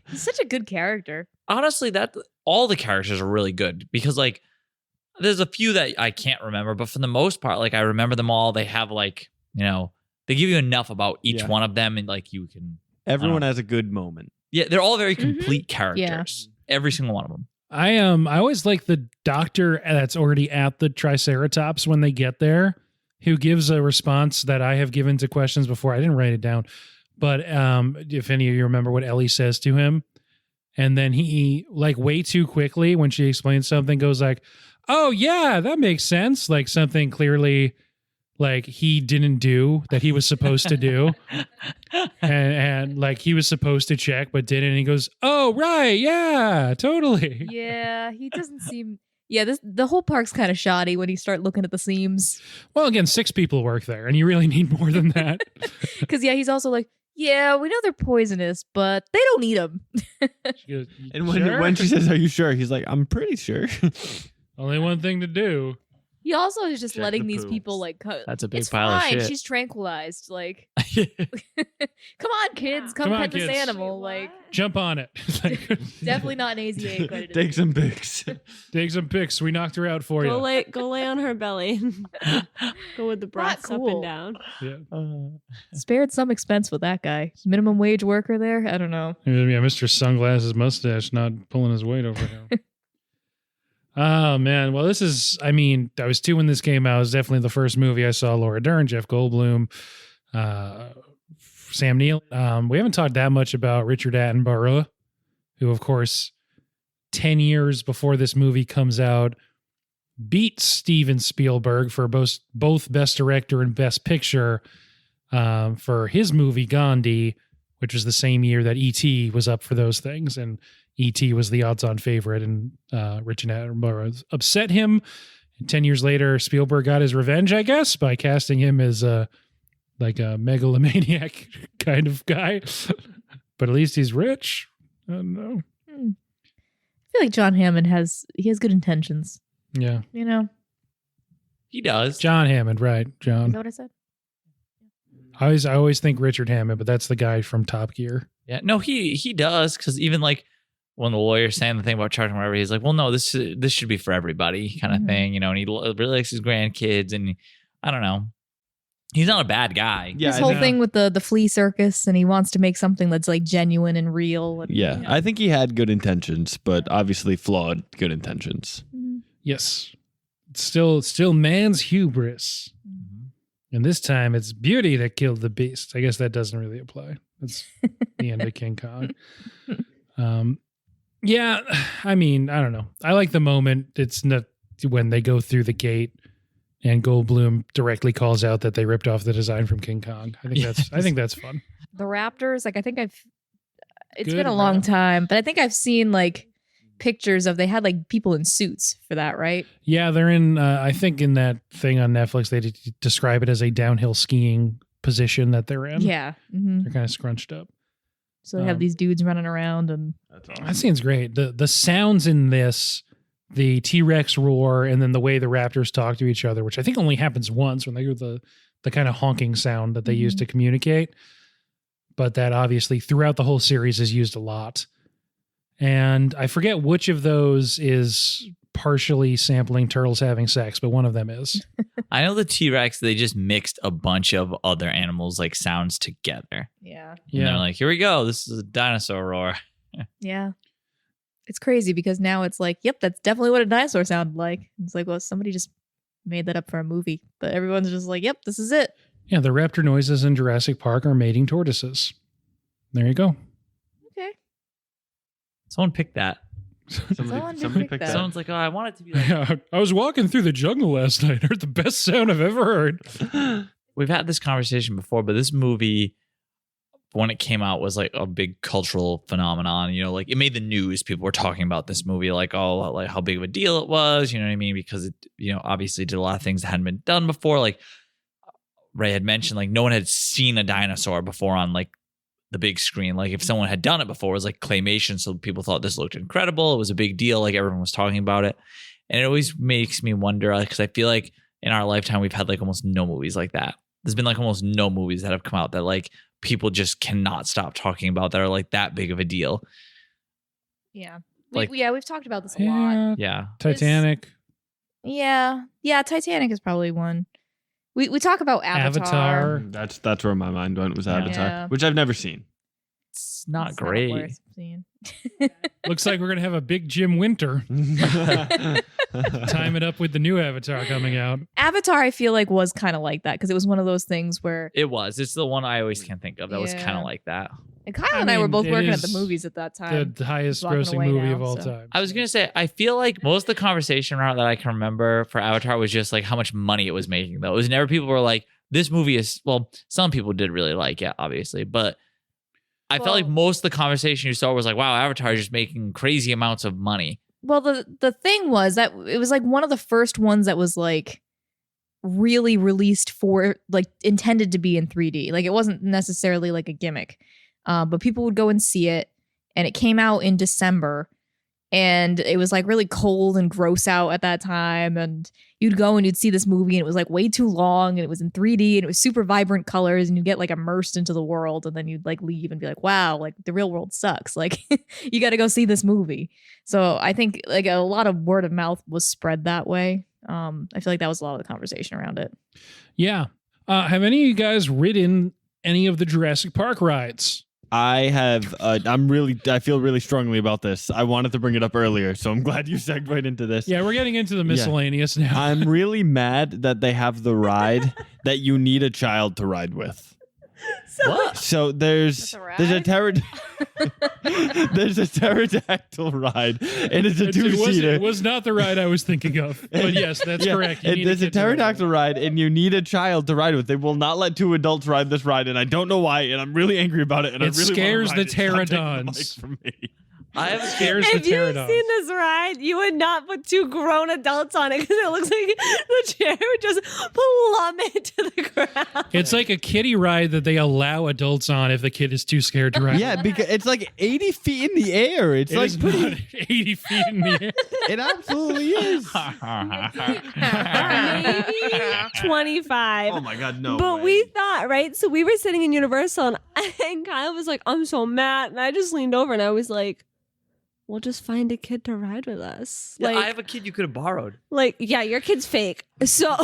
He's such a good character. Honestly, that all the characters are really good because like there's a few that I can't remember, but for the most part, like I remember them all. They have like, you know, they give you enough about each Yeah. one of them, and like you can. Everyone has a good moment. Yeah, they're all very complete characters. Every single one of them. I always like the doctor that's already at the Triceratops when they get there, who gives a response that I have given to questions before. I didn't write it down, but if any of you remember what Ellie says to him, and then he like way too quickly when she explains something goes like, "Oh yeah, that makes sense," like something clearly like he didn't do that he was supposed to do, and like he was supposed to check but didn't. And he goes, "Oh right, yeah, totally." Yeah, he doesn't seem. Yeah, the whole park's kind of shoddy when you start looking at the seams. Well, again, 6 people work there, and you really need more than that. Because yeah, he's also like, yeah, we know they're poisonous, but they don't eat them. She goes, And "Sure?" when she says, "Are you sure?" He's like, "I'm pretty sure." Only one thing to do. He also is just Check letting the these poo. people like. That's a big it's pile of fine. shit. She's tranquilized. Like, come on, kids, come Come on, pet this kids. animal. Like, Jump on it. Like, definitely not an AZA accredited. Take some pics. take some pics. We knocked her out for Go you. lay on her belly. Go with the breasts up cool. and down. Yeah. Spared some expense with that guy. Minimum wage worker there. I don't know. Yeah, Mr. Sunglasses Mustache not pulling his weight over here. Oh, man. Well, this is, I mean, I was 2 when this came out. It was definitely the first movie I saw. Laura Dern, Jeff Goldblum, Sam Neill. We haven't talked that much about Richard Attenborough, who, of course, 10 years before this movie comes out, beat Steven Spielberg for both Best Director and Best Picture for his movie Gandhi, which was the same year that E.T. was up for those things. And E.T. was the odds-on favorite, and Richard Attenborough upset him. And 10 years later, Spielberg got his revenge, I guess, by casting him as like a megalomaniac kind of guy. But at least he's rich. I don't know. I feel like John Hammond has good intentions. Yeah. You know? He does. John Hammond, right. Is John. that what I said? I always think Richard Hammond, but that's the guy from Top Gear. Yeah, no, he does, because even like when the lawyer's saying the thing about charging whatever, he's like, well, no, this should be for everybody, kind of Mhm. thing, you know. And he really likes his grandkids, and I don't know, he's not a bad guy. Yeah, This I whole think- thing with the flea circus, and he wants to make something that's like genuine and real. And, Yeah, I think he had good intentions, but obviously flawed good intentions. Yes. It's still man's hubris. And this time it's beauty that killed the beast. I guess that doesn't really apply. That's the end of King Kong. Yeah, I mean, I don't know. I like the moment. It's not when they go through the gate and Goldblum directly calls out that they ripped off the design from King Kong. I think that's fun. The Raptors, like I think it's Good been a long rap. time, but I think I've seen like pictures of they had like people in suits for that, right? Yeah, they're in. I think in that thing on Netflix, they describe it as a downhill skiing position that they're in. Yeah. hmm They're kind of scrunched up. So they have these dudes running around, and That's awesome. That seems great. The sounds in this, the T-Rex roar, and then the way the raptors talk to each other, which I think only happens once when they hear the kind of honking sound that they use to communicate. But that obviously throughout the whole series is used a lot. And I forget which of those is partially sampling turtles having sex, but one of them is. I know the T-Rex, they just mixed a bunch of other animals like sounds together. yeah, And they're like, here we go, this is a dinosaur roar. yeah. It's crazy because now it's like, yep, that's definitely what a dinosaur sounded like. It's like, well, somebody just made that up for a movie, but everyone's just like, yep, this is it. Yeah, the raptor noises in Jurassic Park are mating tortoises. There you go. Okay. Someone picked that. Someone Somebody picked picked that. that. Someone's like, oh, I want it to be like. I was walking through the jungle last night. Heard the best sound I've ever heard. We've had this conversation before, but this movie, when it came out, was like a big cultural phenomenon. You know, like it made the news. People were talking about this movie, like, oh, like how big of a deal it was. You know what I mean? Because it, you know, obviously did a lot of things that hadn't been done before. Like Ray had mentioned, like no one had seen a dinosaur before on like the big screen. Like if someone had done it before, it was like claymation. So people thought this looked incredible. It was a big deal. Like everyone was talking about it. And it always makes me wonder, because I feel like in our lifetime, we've had like almost no movies like that. There's been like almost no movies that have come out that like people just cannot stop talking about that are like that big of a deal. Yeah. Like- We've talked about this a lot. Yeah. Titanic. Yeah. Titanic is probably one. We talk about Avatar. That's where my mind went, was Avatar, Yeah. which I've never seen. It's not It's great. worth seeing. Looks like we're going to have a big Jim Winter. Time it up with the new Avatar coming out. Avatar, I feel like, was kind of like that because it was one of those things where It was. It's the one I always can think of that was kind Yeah. of like that. and Kyle I and I were mean, both it working at the is movies at that time. The highest Walking grossing away movie now, of all so. time. I was going to say, I feel like most of the conversation around that I can remember for Avatar was just like how much money it was making, though. It was never people were like, this movie is, well, some people did really like it, obviously, but I felt like Well- most of the conversation you saw was like, wow, Avatar is just making crazy amounts of money. Well, the thing was that it was like one of the first ones that was like really released for like intended to be in 3D. Like it wasn't necessarily like a gimmick, but people would go and see it, and it came out in December, and it was like really cold and gross out at that time, and you'd go and you'd see this movie, and it was like way too long, and it was in 3D, and it was super vibrant colors, and you'd get like immersed into the world, and then you'd like leave and be like, wow, like the real world sucks. Like you got to go see this movie. So I think like a lot of word of mouth was spread that way. I feel like that was a lot of the conversation around it. Yeah. Have any of you guys ridden any of the Jurassic Park rides? I have. I feel really strongly about this. I wanted to bring it up earlier, so I'm glad you segued right into this. Yeah, we're getting into the miscellaneous now. I'm really mad that they have the ride that you need a child to ride with. What? So there's That's a there's a pterodactyl ride, and it's a It two-seater. was not the ride I was thinking of. But yes, that's correct. You And need there's a kid to ride it. pterodactyl ride, and you need a child to ride with. They will not let 2 adults ride this ride, and I don't know why. And I'm really angry about it. And I It really wanna scares ride the it. Stop taking the pterodons. mic from me. I have a Scares the If you've pterodons. seen this ride, you would not put 2 grown adults on it because it looks like the chair would just plummet to the ground. It's like a kiddie ride that they allow adults on if the kid is too scared to ride. Yeah, because it's like 80 feet in the air. It's It like is pretty. not 80 feet in the air. It absolutely is. Maybe 25. Oh my god, no. But way. we thought, right? So we were sitting in Universal and Kyle was like, I'm so mad. And I just leaned over and I was like, we'll just find a kid to ride with us. Yeah, Like, I have a kid you could have borrowed. yeah, your kid's fake. So,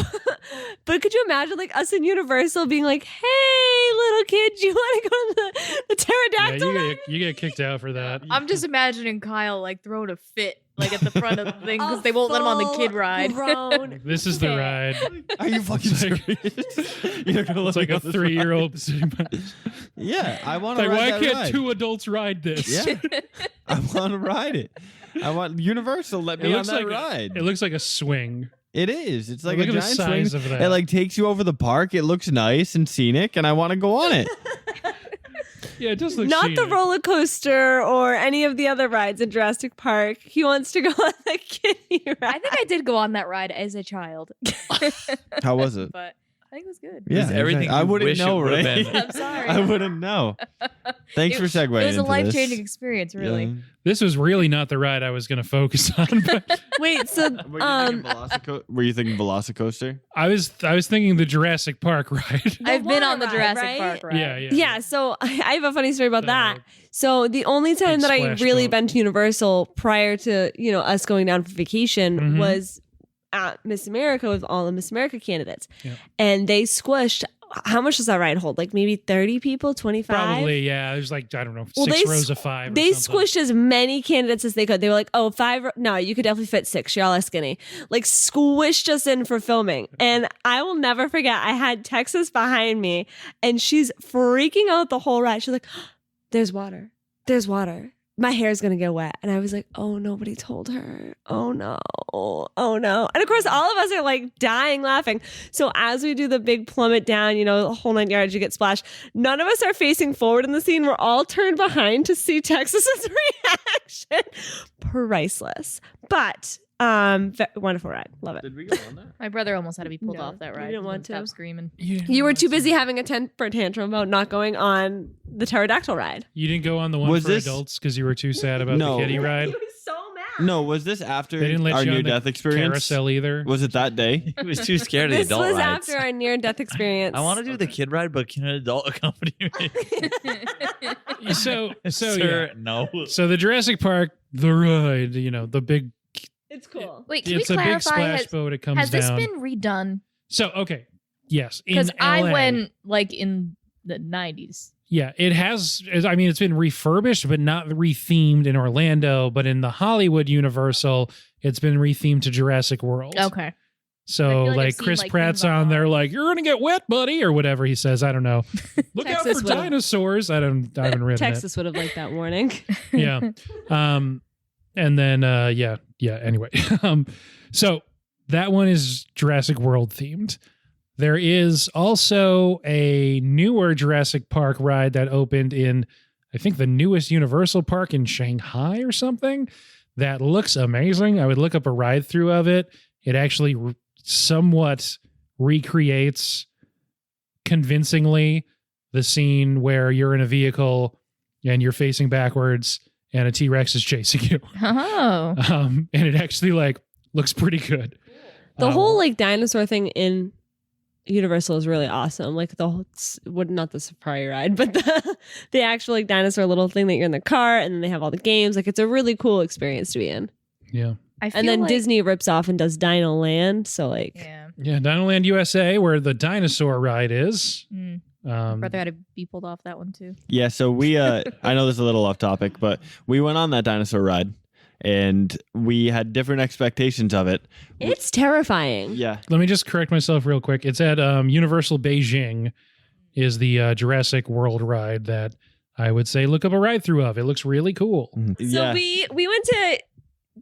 but could you imagine like us in Universal being like, hey, little kid, you want to go on the Yeah, pterodactyl ride? you get kicked out for that. I'm just imagining Kyle like throwing a fit like at the front of the thing because they won't let him on the kid ride. Grown This is the kid. ride. Are you fucking It's like- serious? You're gonna It's let like me a go this 3-year-old sitting by. ride? Yeah, I want to Like, ride why that can't ride. 2 adults ride this? Yeah, I want to ride it. I want Universal. Let It me on looks that like ride. It looks like a swing. It is. It's like Look a at the giant size swing. of that. It like takes you over the park. It looks nice and scenic, and I want to go on it. Yeah, it does look Not the scenic. roller coaster or any of the other rides in Jurassic Park. He wants to go on the kiddie ride. I think I did go on that ride as a child, How was it? but I think it was good. Yeah, It's everything exactly. I you wouldn't wish it know, would've right? been. I'm sorry. I wouldn't know. Thanks for segueing. It was a into life changing this. experience, really. Yeah. This was really not the ride I was going to focus on. But Wait, so Were you thinking Velocicoaster? I was thinking the Jurassic Park ride. I've been on the water Jurassic ride, Park ride. Yeah. yeah, so I have a funny story about that. So the only time Big that I splash really boat. been to Universal prior to, us going down for vacation Mhm. was at Miss America with all the Miss America candidates. Yeah. And they squished, how much does that ride hold? Like maybe 30 people, 25? Probably, yeah. There's like, I don't know, Well, 6 they rows of 5 or They something. squished as many candidates as they could. They were like, oh, 5. No, you could definitely fit 6. You're all skinny. Like, squished us in for filming. And I will never forget, I had Texas behind me, and she's freaking out the whole ride. She's like, there's water. There's water. My hair's going to get wet. And I was like, oh, nobody told her. Oh, no. Oh, no. And of course, all of us are like dying laughing. So as we do the big plummet down, the whole 9 yards, you get splashed. None of us are facing forward in the scene. We're all turned behind to see Texas's reaction. Priceless. But wonderful ride. Love it. Did we go on that? My brother almost had to be pulled No, off that you ride. didn't He want Stop to. screaming. You were too busy having a temper tantrum about not going on the pterodactyl ride. You didn't go on the one Was for this- adults because you were too sad about No. the kiddie ride? He was so mad. No, was this after They didn't let our you on the near-death experience? carousel either. Was it that day? He was too scared of the This adult was rides. after our near-death experience. I want to do the kid ride, but can an adult accompany me? So Sir, yeah. no. So the Jurassic Park, the ride, the big, It's cool. Wait, can it's we a big clarify? splash boat. It comes Has down. this been redone? So, okay. Yes. in Because I LA. went like in the 90s. Yeah, it has. I mean, it's been refurbished, but not rethemed in Orlando. But in the Hollywood Universal, it's been rethemed to Jurassic World. Okay. I So, feel like I've like, seen, Chris like, Pratt's things on on- there, like, you're gonna get wet, buddy, or whatever he says. I don't know. Look out Texas for will. dinosaurs. I haven't ridden Texas would have liked that warning. it. Yeah. And then yeah. Anyway, so that one is Jurassic World themed. There is also a newer Jurassic Park ride that opened in, I think, the newest Universal Park in Shanghai or something. That looks amazing. I would look up a ride through of it. It actually somewhat recreates convincingly the scene where you're in a vehicle and you're facing backwards and a T-Rex is chasing you. Oh. And it actually like looks pretty good. The whole like dinosaur thing in Universal is really awesome. Like the whole, not the safari ride, but the actual like dinosaur little thing that you're in the car, and then they have all the games. Like it's a really cool experience to be in. Yeah. I feel And then like, Disney rips off and does Dino Land. So like, Yeah. Yeah, Dinoland USA, where the dinosaur ride is. Mm. Um, Brother had to be pulled off that one too. Yeah, so we I know this is a little off topic, but we went on that dinosaur ride and we had different expectations of it. it's terrifying. Yeah. let me just correct myself real quick. It's at Universal Beijing is the Jurassic World ride that I would say look up a ride through of. It looks really cool. So we went to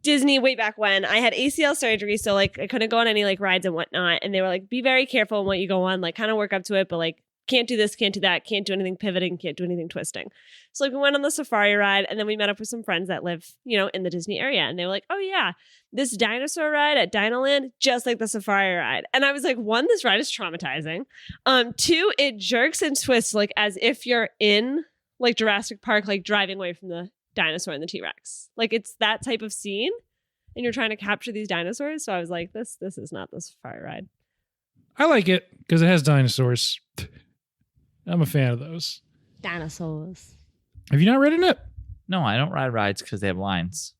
Disney way back when. I had ACL surgery, so like I couldn't go on any like rides and whatnot. And they were like, be very careful on what you go on, like kind of work up to it, but like can't do this, can't do that, can't do anything pivoting, can't do anything twisting. So like we went on the safari ride, and then we met up with some friends that live, in the Disney area, and they were like, oh yeah, this dinosaur ride at Dinoland, just like the safari ride. And I was like, one, this ride is traumatizing. Two, it jerks and twists like as if you're in like Jurassic Park, like driving away from the dinosaur and the T-Rex. Like it's that type of scene, and you're trying to capture these dinosaurs. So I was like, this is not the safari ride. I like it because it has dinosaurs. I'm a fan of those. Dinosaurs. Have you not ridden it? No, I don't ride rides because they have lines.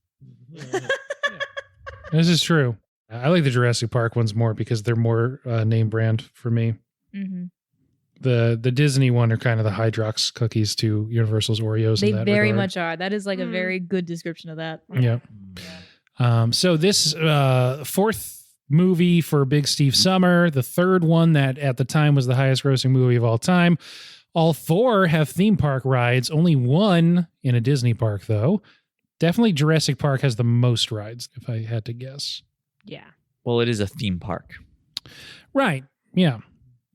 This is true. I like the Jurassic Park ones more because they're more name brand for me. Mm-hmm. The Disney one are kind of the Hydrox cookies to Universal's Oreos. They in that very regard. much are. That is like a very good description of that. Yeah. So this fourth movie for Big Steve Summer, the third one that at the time was the highest grossing movie of all time. All four have theme park rides. Only one in a Disney park, though. Definitely Jurassic Park has the most rides, if I had to guess. Yeah. Well, it is a theme park. Right. Yeah.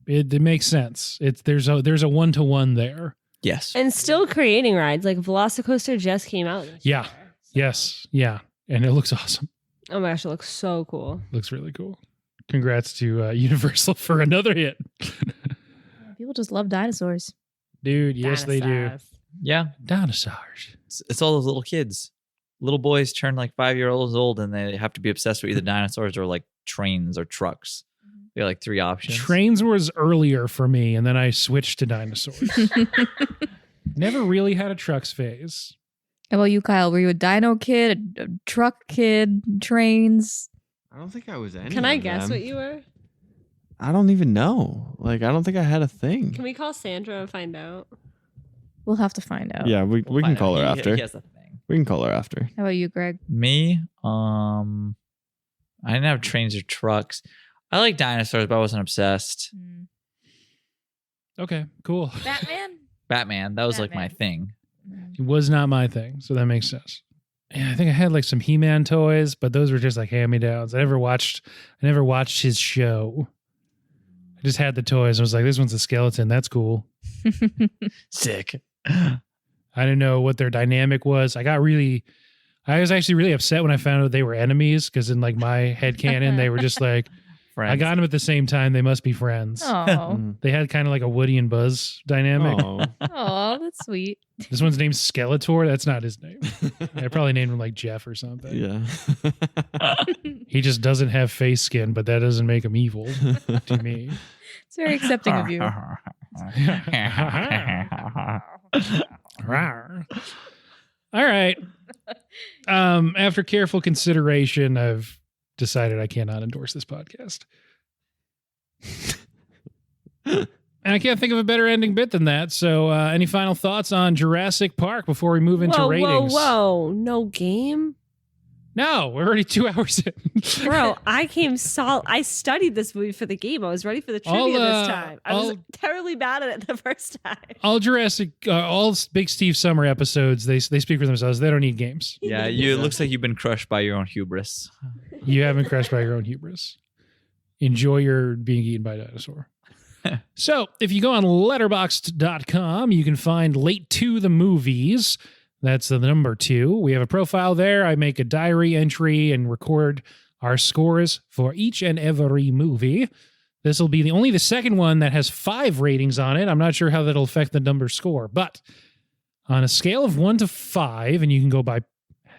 It makes sense. There's a 1-to-1 there. Yes. And still creating rides. Like Velocicoaster just came out. Yeah. Year, so. Yes. Yeah. And it looks awesome. Oh my gosh, it looks so cool. Looks really cool. Congrats to Universal for another hit. People just love dinosaurs. Dude, yes, they do. Dinosaurs. Yeah. Dinosaurs. It's all those little kids. Little boys turn like 5-year-olds old, and they have to be obsessed with either dinosaurs or like trains or trucks. They have like 3 options. Trains was earlier for me, and then I switched to dinosaurs. Never really had a trucks phase. How about you, Kyle? Were you a dino kid, a truck kid, trains? I don't think I was any. Can I of guess them. what you were? I don't even know. Like, I don't think I had a thing. Can we call Sandra and find out? We'll have to find out. Yeah, we We'll can find call out. her He after. has a thing. We can call her after. How about you, Greg? Me, I didn't have trains or trucks. I like dinosaurs, but I wasn't obsessed. Okay, cool. Batman? Batman, that was like my Batman. thing. It was not my thing, so that makes sense. Yeah, I think I had like some He-Man toys, but those were just like hand-me-downs. I never watched his show. I just had the toys. I was like, this one's a skeleton. That's cool. Sick. I didn't know what their dynamic was. I was actually really upset when I found out they were enemies because in like my headcanon, they were just like, Friends. I got them at the same time. They must be friends. Oh, They had kind of like a Woody and Buzz dynamic. Oh. oh, that's sweet. This one's named Skeletor. That's not his name. I probably named him like Jeff or something. Yeah. He just doesn't have face skin, but that doesn't make him evil to me. It's very accepting of you. Rawr. All right. After careful consideration, I've decided I cannot endorse this podcast. And I can't think of a better ending bit than that. So any final thoughts on Jurassic Park before we move into ratings? Whoa. No game? No, we're already 2 hours in. Bro, I studied this movie for the game. I was ready for the trivia this time. I was terribly bad at it the first time. All Big Steve Summer episodes, they speak for themselves. They don't need games. Yeah, it looks like you've been crushed by your own hubris. You have been crushed by your own hubris. Enjoy your being eaten by a dinosaur. So, if you go on letterboxd.com, you can find Late to the Movies. That's the number 2. We have a profile there. I make a diary entry and record our scores for each and every movie. This will be only the second one that has 5 ratings on it. I'm not sure how that'll affect the number score, but on a scale of 1 to 5, and you can go by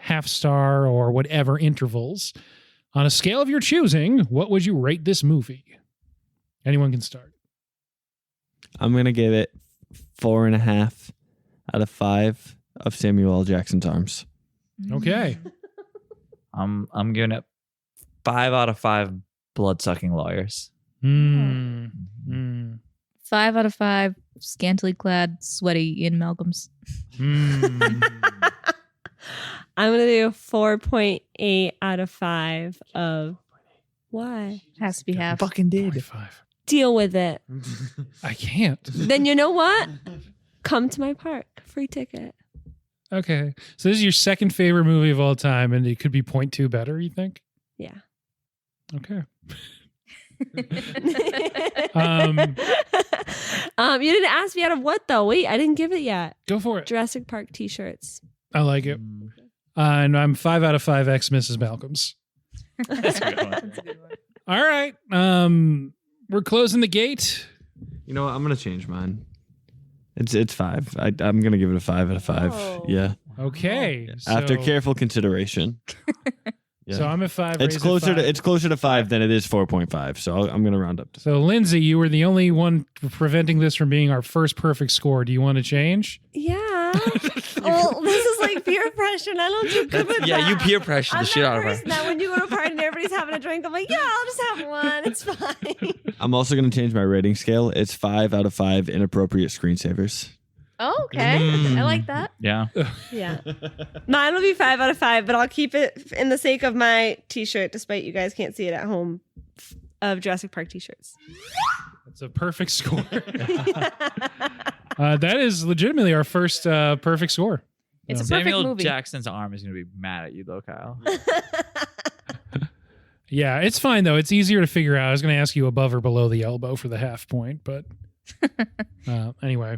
half star or whatever intervals, on a scale of your choosing, what would you rate this movie? Anyone can start. I'm going to give it 4.5 out of 5 of Samuel L. Jackson's arms. Okay. I'm giving it 5 out of 5 blood-sucking lawyers. 5 out of 5 scantily clad, sweaty Ian Malcolms. I'm going to do 4.8 out of 5 of... Why? Has to be half. Fucking did. 5. Deal with it. I can't. Then you know what? Come to my park. Free ticket. Okay. So this is your second favorite movie of all time, and it could be 0.2 better, you think? Yeah. Okay. You didn't ask me out of what though? Wait, I didn't give it yet. Go for it. Jurassic Park t-shirts. I like it. And I'm 5 out of 5 ex Mrs. Malcolms. That's a good one. That's a good one. All right. We're closing the gate. You know what? I'm gonna change mine. It's 5. I'm gonna give it a 5 out of 5. Oh. Yeah. Okay. After so- careful consideration. Yeah. So I'm at 5. It's closer to 5 than it is 4.5. So I'm gonna round up to. So Lindsay, you were the only one preventing this from being our first perfect score. Do you want to change? Yeah. Well, this is like peer pressure, and I don't do good with Yeah, that. you peer pressure the I'm shit that out of her. person that when you go to a party and everybody's having a drink, I'm like, yeah, I'll just have one. It's fine. I'm also gonna change my rating scale. It's 5 out of 5 inappropriate screensavers. Oh, okay. I like that. Yeah. Yeah. Mine will be 5 out of 5, but I'll keep it in the sake of my t-shirt, despite you guys can't see it at home, of Jurassic Park t-shirts. That's a perfect score. That is legitimately our first perfect score. It's a So- perfect Samuel movie. Jackson's arm is going to be mad at you, though, Kyle. Yeah, it's fine though. It's easier to figure out. I was going to ask you above or below the elbow for the half point, but anyway.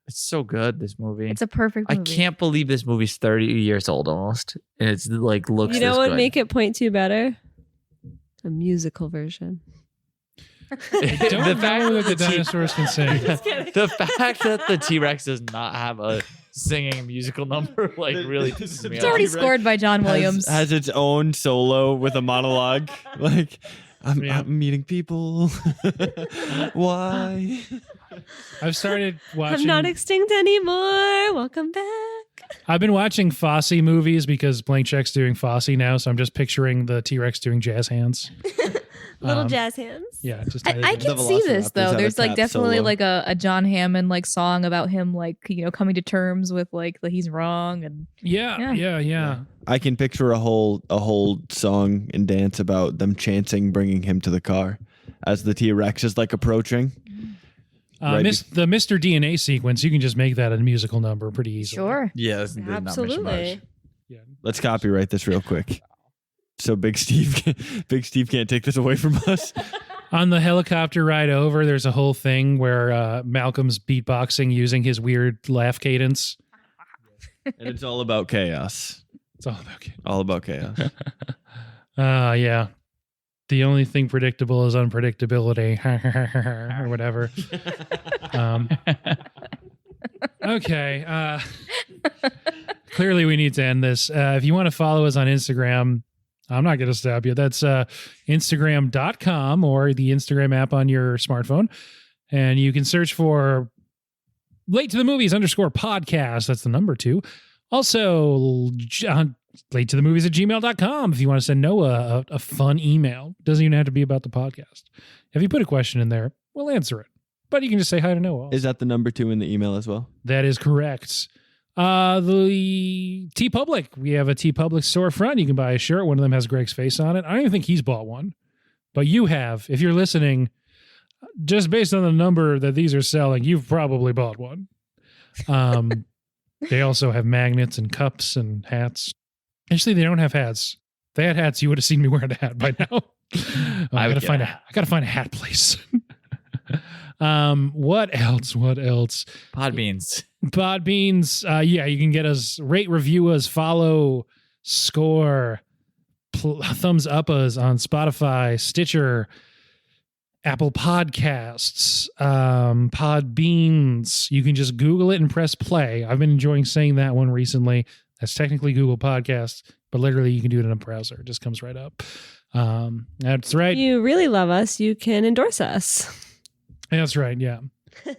It's so good, this movie. It's a perfect I movie. can't believe this movie's 30 years old almost. And it's like looks You know this what would good. make it 0.2 better? A musical version. I don't know that the dinosaurs can sing. The fact that the T-Rex does not have a singing musical number like really pisses me It's already off. scored by John Williams. Has its own solo with a monologue. Like, I'm Yeah. meeting people. Why? I've started watching. I'm not extinct anymore. Welcome back. I've been watching Fosse movies because Blank Check's doing Fosse now, so I'm just picturing the T-Rex doing jazz hands. Little jazz hands. Yeah, just I can see this Velociraptors though. have a There's like tap definitely solo. like a John Hammond like song about him like coming to terms with like that he's wrong and yeah. I can picture a whole song and dance about them chanting, bringing him to the car as the T-Rex is like approaching. Right The Mr. DNA sequence, you can just make that a musical number pretty easily. sure. Yeah, this did not mention much. Absolutely. Yeah. Let's copyright this real quick. So Big Steve can't take this away from us. On the helicopter ride over, there's a whole thing where Malcolm's beatboxing using his weird laugh cadence. And it's all about chaos. It's all about it. All about chaos. Yeah. The only thing predictable is unpredictability, or whatever. Okay. Clearly, we need to end this. If you want to follow us on Instagram, I'm not going to stop you. That's Instagram.com or the Instagram app on your smartphone. And you can search for Late to the Movies _podcast. That's the number 2. Also, late to the movies @gmail.com if you want to send Noah a fun email. Doesn't even have to be about the podcast. If you put a question in there, we'll answer it. But you can just say hi to Noah. Is that the number 2 in the email as well? That is correct. The TeePublic. We have a TeePublic storefront. You can buy a shirt. One of them has Greg's face on it. I don't even think he's bought one. But you have. If you're listening, just based on the number that these are selling, you've probably bought one. They also have magnets and cups and hats. Actually, they don't have hats. If they had hats, you would have seen me wearing a hat by now. I gotta find a hat place. What else? Podbeans. Podbeans. Yeah, you can get us, rate, review us, follow, score, thumbs up us on Spotify, Stitcher, Apple Podcasts, Podbeans. You can just Google it and press play. I've been enjoying saying that one recently. That's technically Google Podcasts, but literally you can do it in a browser. It just comes right up. That's right. If you really love us, you can endorse us. That's right. Yeah.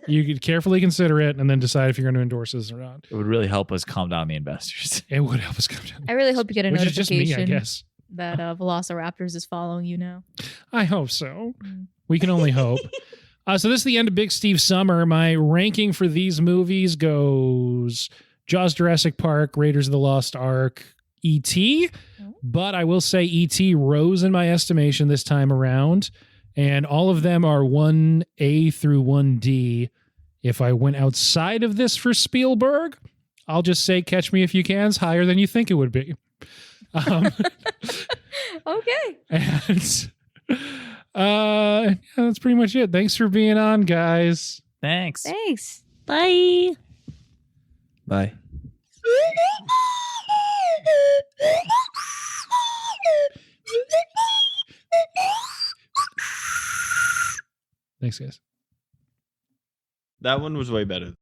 You could carefully consider it and then decide if you're going to endorse us or not. It would really help us calm down the investors. It would help us come down. I really hope you get a Which is just notification me, I guess. that Velociraptors is following you now. I hope so. We can only hope. So this is the end of Big Steve Summer. My ranking for these movies goes Jaws, Jurassic Park, Raiders of the Lost Ark, E.T. But I will say E.T. rose in my estimation this time around. And all of them are 1A through 1D. If I went outside of this for Spielberg, I'll just say Catch Me If You Can's higher than you think it would be. Okay. And yeah, that's pretty much it. Thanks for being on, guys. Thanks. Thanks. Bye. Bye. Thanks, guys. That one was way better.